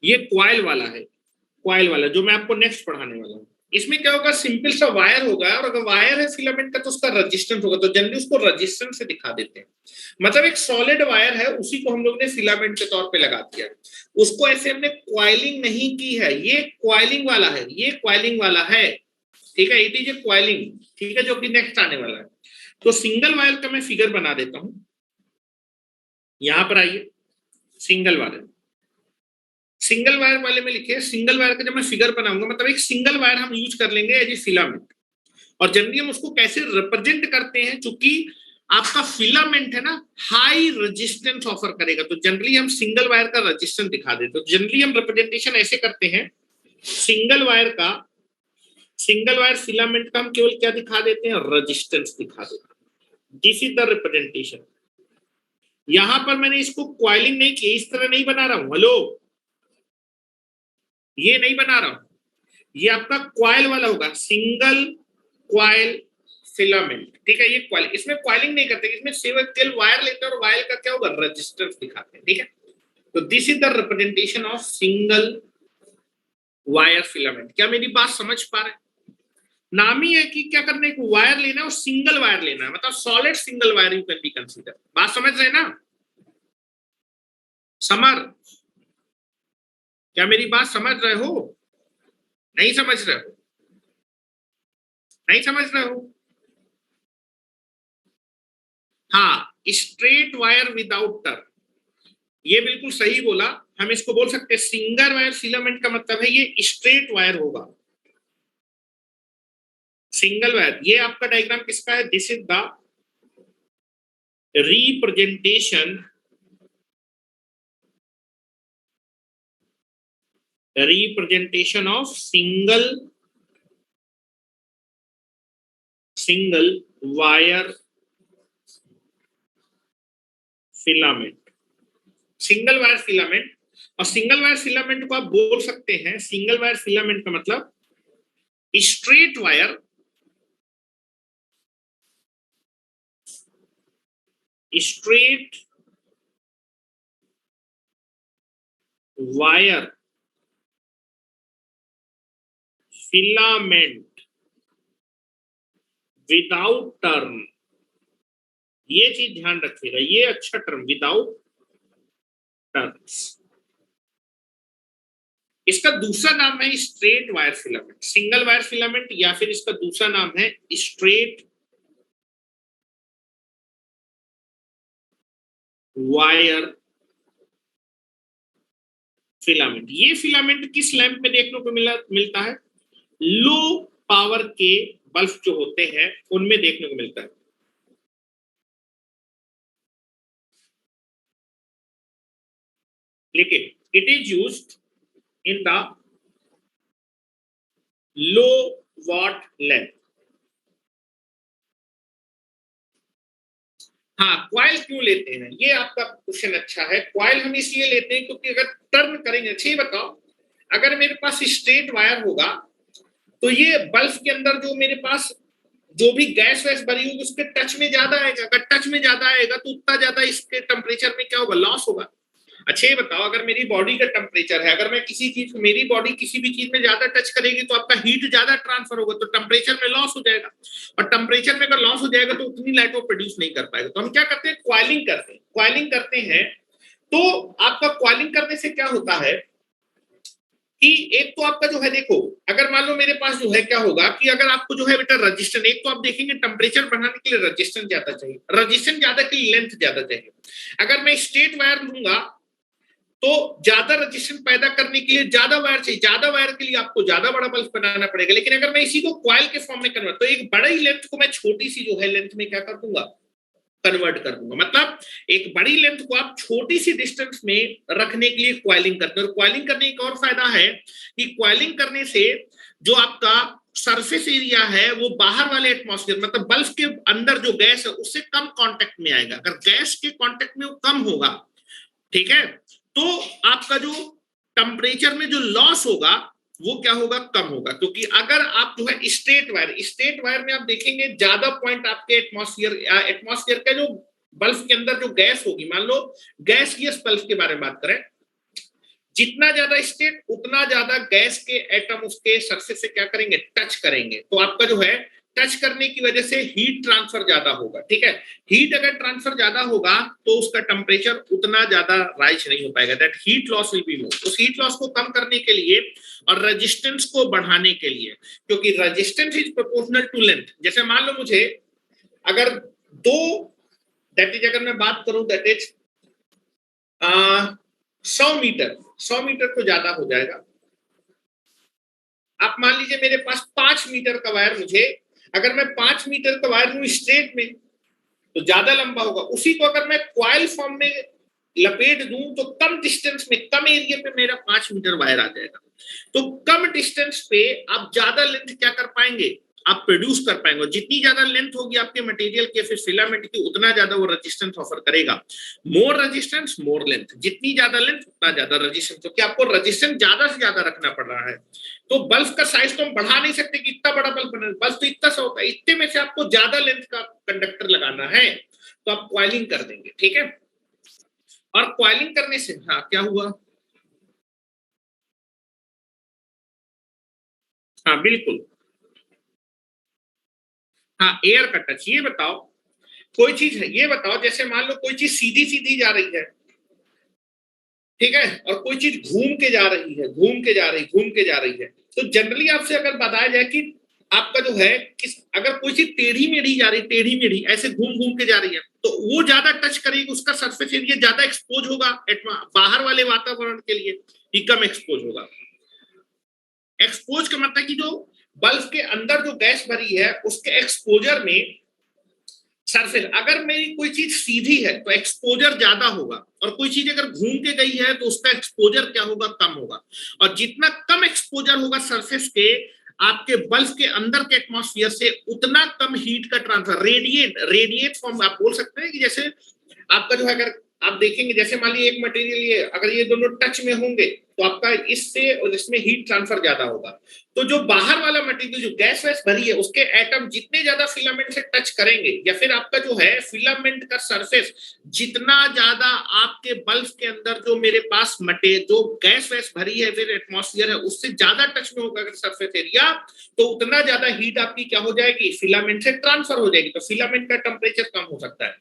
S1: ये क्वाइल वाला है, क्वाइल वाला जो मैं आपको नेक्स्ट पढ़ाने वाला हूँ। इसमें क्या होगा, सिंपल सा वायर होगा, और अगर वायर है फिलामेंट का तो उसका रेजिस्टेंस होगा, तो जनरली उसको रेजिस्टेंस से दिखा देते हैं। मतलब एक सॉलिड वायर है, उसी को हम लोग ने फिलामेंट के तौर पे लगा दिया, उसको ऐसे हमने क्वाइलिंग नहीं की है, ये क्वाइलिंग वाला है, ये क्वाइलिंग वाला है, ठीक है, इट इज ए क्वाइलिंग, ठीक है, जो कि नेक्स्ट आने वाला है। तो सिंगल वायर का मैं फिगर बना देता हूं, यहां पर आइए, सिंगल वायर, सिंगल वायर वाले में लिखे, सिंगल वायर का जब मैं फिगर बनाऊंगा, मतलब एक सिंगल वायर हम यूज कर लेंगे एज ए फिलामेंट, और जनरली हम उसको कैसे रिप्रेजेंट करते हैं, चूंकि आपका फिलामेंट है ना, हाई रेजिस्टेंस ऑफर करेगा, तो जनरली हम सिंगल वायर का रेजिस्टेंस दिखा देते हैं। तो जनरली हम रिप्रेजेंटेशन ऐसे करते हैं, सिंगल वायर का, सिंगल वायर फिलामेंट का हम केवल क्या दिखा देते हैं, रेजिस्टेंस दिखा देते हैं। This is the representation. यहां पर मैंने इसको क्वाइलिंग नहीं की, इस तरह नहीं बना रहा हूं, हेलो, ये नहीं बना रहा हूं, ये आपका क्वाइल वाला होगा, सिंगल क्वाइल फिलामेंट, ठीक है, ये क्वाइल, इसमें क्वाइलिंग नहीं करते, इसमें केवल वायर लेते हैं और वायर का क्या होगा, रेजिस्टेंस दिखाते हैं, ठीक है। तो this is the representation of single wire filament. क्या मेरी बात समझ पा रहे हैं? नाम ही है कि क्या करना है, एक वायर लेना है और सिंगल वायर लेना है, मतलब solid single wire you can be consider. बात समझ रहे ना समर? क्या मेरी बात समझ रहे हो? नहीं समझ रहे हो? नहीं समझ रहे हो? हाँ, स्ट्रेट वायर विदाउट टर्न, ये बिल्कुल सही बोला। हम इसको बोल सकते हैं सिंगल वायर फिलामेंट का मतलब है ये स्ट्रेट वायर होगा, सिंगल वायर। ये आपका डायग्राम किसका है, this is the representation of single wire filament, single wire filament. और सिंगल वायर फिलामेंट को आप बोल सकते हैं, सिंगल वायर फिलामेंट का मतलब straight wire, straight wire filament without turn. ये चीज ध्यान रखिएगा, ये अच्छा टर्म, विदाउट टर्न्स। इसका दूसरा नाम है straight wire filament, single wire filament, या फिर इसका दूसरा नाम है स्ट्रेट वायर फिलामेंट। ये फिलामेंट किस लैंप में देखने को मिलता है, लो पावर के बल्ब जो होते हैं उनमें देखने को मिलता है। लेकिन it is used in the low what lamp. हाँ, क्वाइल क्यों लेते हैं, ये आपका क्वेश्चन अच्छा है। क्वाइल हम इसलिए लेते हैं क्योंकि अगर टर्न करेंगे, अच्छे बताओ, अगर मेरे पास स्ट्रेट वायर होगा तो ये बल्ब के अंदर जो मेरे पास जो भी गैस वैस भरी होगी उसके टच में ज्यादा आएगा, अगर टच में ज्यादा आएगा तो उतना ज्यादा इसके टेम्परेचर में क्या होगा, लॉस होगा। अच्छा ये बताओ, अगर मेरी बॉडी का टेम्परेचर है, अगर मैं किसी चीज को, मेरी बॉडी किसी भी चीज में ज्यादा टच करेगी तो आपका हीट ज्यादा ट्रांसफर होगा, तो टेम्परेचर में लॉस हो जाएगा, और टेम्परेचर में अगर लॉस हो जाएगा तो उतनी लाइट वो प्रोड्यूस नहीं कर पाएगा। तो हम क्या करते हैं, क्वाइलिंग करते हैं, क्वाइलिंग करते हैं। तो आपका क्वाइलिंग करने से क्या होता है कि एक तो आपका जो है, देखो अगर मान लो मेरे पास जो है क्या होगा कि अगर आपको जो है बेटा रजिस्टेंस, एक तो आप देखेंगे टेम्परेचर बढ़ाने के लिए रजिस्टेंस ज्यादा चाहिए, रजिस्टेंस ज्यादा के लिए लेंथ ज्यादा चाहिए। अगर मैं स्ट्रेट वायर लूंगा तो ज्यादा रजिस्टेंस पैदा करने के लिए ज्यादा वायर चाहिए, ज्यादा वायर के लिए आपको ज्यादा बड़ा बल्ब बनाना पड़ेगा। लेकिन अगर मैं इसी को क्वाइल के फॉर्म में कन्वर्ट, तो एक बड़ी लेंथ को मैं छोटी सी जो है लेंथ में क्या कर दूंगा, कन्वर्ट कर दूंगा। मतलब एक बड़ी लेंथ को आप छोटी सी डिस्टेंस में रखने के लिए क्वाइलिंग करते हैं। और क्वाइलिंग करने का और फायदा है कि क्वाइलिंग करने से जो आपका सरफेस एरिया है वो बाहर वाले एटमॉस्फेयर, मतलब बल्ब के अंदर जो गैस है उससे कम कांटेक्ट में आएगा। अगर गैस के कांटेक्ट में वो कम होगा, ठीक है, तो आपका जो टेम्परेचर में जो लॉस होगा वो क्या होगा, कम होगा। क्योंकि अगर आप जो है स्ट्रेट वायर में आप देखेंगे ज्यादा पॉइंट आपके एटमॉस्फेयर का जो बल्ब के अंदर जो गैस होगी, मान लो गैसियस बल्ब के बारे में बात करें, जितना ज्यादा स्टेट उतना ज्यादा गैस के एटम उसके सरफेस से क्या करेंगे, टच करेंगे। तो आपका जो है टच करने की वजह से हीट ट्रांसफर ज्यादा होगा, ठीक है। हीट अगर ट्रांसफर ज्यादा होगा तो उसका टेम्परेचर उतना ज्यादा राइज नहीं हो पाएगा, that heat loss will be more. उस हीट लॉस को कम करने के लिए और रेजिस्टेंस को बढ़ाने के लिए, क्योंकि resistance is proportional to length. जैसे मान लो मुझे अगर दो, दैट इज अगर मैं बात करूं दैट इज 100 मीटर तो ज्यादा हो जाएगा। आप मान लीजिए मेरे पास 5 मीटर का वायर, मुझे अगर मैं 5 मीटर का वायर लूं स्ट्रेट में तो ज्यादा लंबा होगा। उसी को अगर मैं क्वाइल फॉर्म में लपेट दूं तो कम डिस्टेंस में, कम एरिया पे मेरा 5 मीटर वायर आ जाएगा। तो कम डिस्टेंस पे आप ज्यादा लेंथ क्या कर पाएंगे, आप प्रोड्यूस कर पाएंगे। जितनी ज्यादा लेंथ होगी आपके मटेरियल के फिर फिलामेंट की, उतना ज्यादा वो रेजिस्टेंस ऑफर करेगा। मोर रेजिस्टेंस मोर लेंथ, जितनी ज्यादा लेंथ उतना ज्यादा रेजिस्टेंस, क्योंकि आपको रेजिस्टेंस ज्यादा से ज्यादा रखना पड़ रहा है। तो बल्ब का साइज तो हम बढ़ा नहीं सकते कि इतना बड़ा बल्ब बना, बल्ब तो इतना सा होता है, इतने में से आपको ज्यादा लेंथ का कंडक्टर लगाना है तो आप क्वाइलिंग कर देंगे, ठीक है। और क्वाइलिंग करने से हाँ क्या हुआ, हाँ बिल्कुल, हाँ एयर का टच। ये बताओ कोई चीज है, ये बताओ जैसे मान लो कोई चीज सीधी सीधी जा रही है, ठीक है, और कोई चीज घूम के जा रही है, घूम के जा रही है, तो जनरली आपसे अगर बताया जाए कि आपका जो है किस, अगर कोई चीज टेढ़ी मेढ़ी जा रही, टेढ़ी मेढ़ी ऐसे घूम घूम के जा रही है, तो वो ज्यादा टच करेगी, उसका सरफेस एरिया ज्यादा एक्सपोज होगा बाहर वाले वातावरण के लिए, ही कम एक्सपोज होगा। एक्सपोज का मतलब कि जो बल्ब के अंदर जो गैस भरी है उसके एक्सपोजर में सरफेस, अगर मेरी कोई चीज सीधी है तो एक्सपोजर ज्यादा होगा, और कोई चीज अगर घूम के गई है तो उसका एक्सपोजर क्या होगा, कम होगा। और जितना कम एक्सपोजर होगा सरफेस के आपके बल्ब के अंदर के एटमॉस्फेयर से, उतना कम हीट का ट्रांसफर, रेडिएट फॉर्म आप बोल सकते हैं कि जैसे आपका जो है, अगर आप देखेंगे जैसे मान लीजिए एक मटेरियल ये अगर ये दोनों टच में होंगे तो आपका इससे और इसमें हीट ट्रांसफर ज्यादा होगा। तो जो बाहर वाला मटेरियल जो गैस वैस भरी है उसके एटम जितने ज्यादा फिलामेंट से टच करेंगे, या फिर आपका जो है फिलामेंट का सरफेस जितना ज्यादा आपके बल्ब के अंदर जो मेरे पास मटे जो गैस वैस भरी है फिर एटमॉस्फेयर है उससे ज्यादा टच में होगा अगर सरफेस एरिया, तो उतना ज्यादा हीट आपकी क्या हो जाएगी, फिलामेंट से ट्रांसफर हो जाएगी, तो फिलामेंट का टेम्परेचर कम हो सकता है।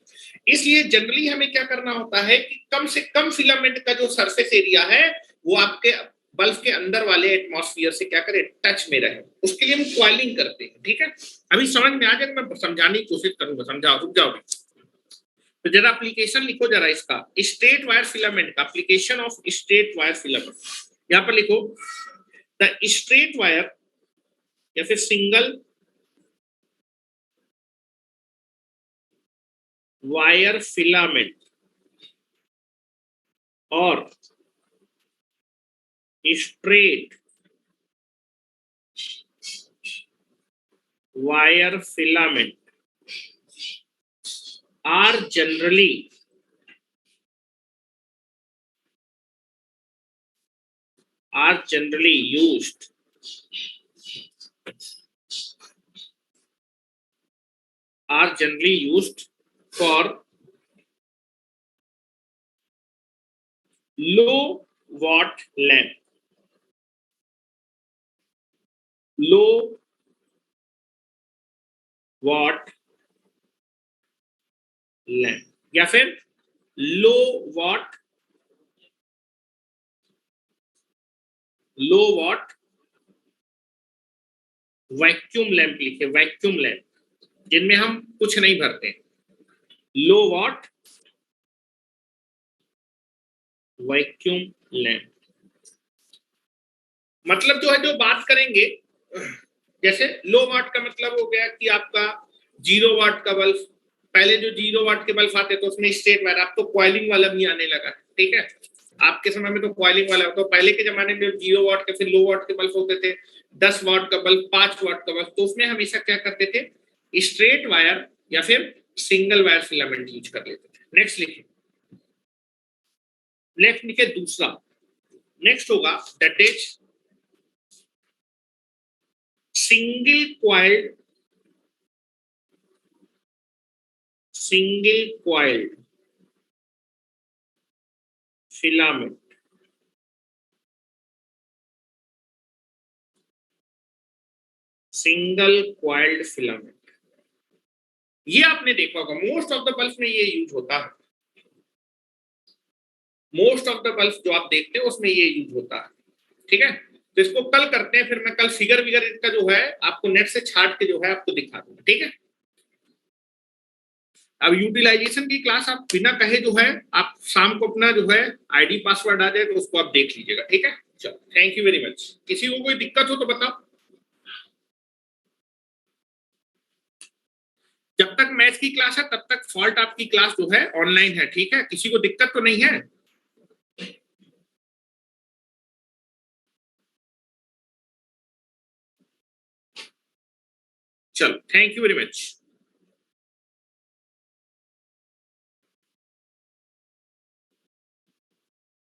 S1: इसलिए जनरली हमें क्या करना होता है कि कम से कम फिलामेंट का जो सरफेस एरिया है वो आपके बल्ब के अंदर वाले एटमॉस्फेयर से क्या करे, टच में रहे। उसके लिए हम क्वाइलिंग करते हैं, ठीक है। अभी समझ में आ जाए, मैं समझाने की कोशिश करूंगा, समझाओ, रुक जाओ। तो जरा एप्लीकेशन लिखो जरा इसका, स्ट्रेट वायर फिलामेंट का application of straight wire filament. यहां पर लिखो द स्ट्रेट वायर या फिर सिंगल वायर फिलामेंट और straight wire filament are generally used for low watt lamp, low watt lamp या फिर लो वॉट वैक्यूम लैंप लिखे, वैक्यूम लैंप जिनमें हम कुछ नहीं भरते, लो वॉट वैक्यूम लैंप। मतलब जो है जो बात करेंगे, जैसे लो वाट का मतलब हो गया कि आपका 0 वाट का बल्ब, पहले जो 0 वाट के बल्ब आते तो उसमें स्ट्रेट वायर, अब तो क्वाइलिंग वाला भी आने लगा, ठीक है। आपके समय में तो क्वाइलिंग वाला, तो पहले के जमाने में 0 वाट के फिर लो वाट के बल्ब होते थे, 10 वाट का बल्ब, 5 वाट का बल्ब, तो उसमें हमेशा क्या करते थे, स्ट्रेट वायर या फिर सिंगल वायर फिलामेंट यूज कर लेते थे। नेक्स्ट लिखे, नेक्स्ट लिखे दूसरा, नेक्स्ट होगा that is single coiled filament single coiled filament, ये आपने देखा होगा मोस्ट ऑफ द बल्ब में ये यूज होता है, मोस्ट ऑफ द बल्ब जो आप देखते हैं उसमें ये यूज होता है। ठीक है, तो इसको कल करते हैं, फिर मैं कल फिगर विगर इसका जो है आपको नेट से छाट के जो है आपको दिखा दूंगा। ठीक है, अब यूटिलाइजेशन की क्लास आप बिना कहे जो है आप शाम को अपना जो है आईडी पासवर्ड आ जाएगा, उसको आप देख लीजिएगा। ठीक है, चलो थैंक यू वेरी मच। किसी को कोई दिक्कत हो तो बताओ। जब तक मैथ्स की क्लास है तब तक फॉल्ट आपकी क्लास जो है ऑनलाइन है। ठीक है, किसी को दिक्कत तो नहीं है? चलो थैंक यू वेरी मच।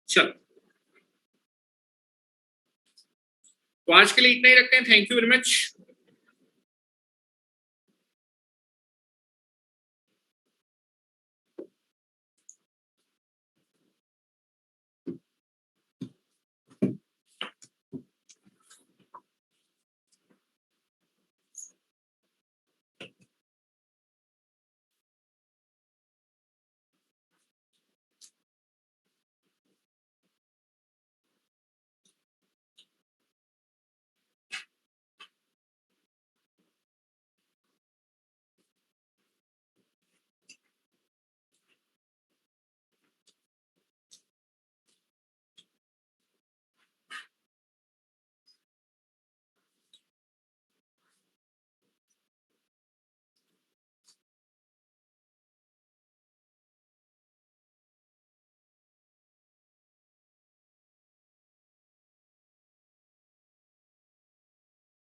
S1: चलो तो आज के लिए इतना ही रखते हैं। Thank you very much.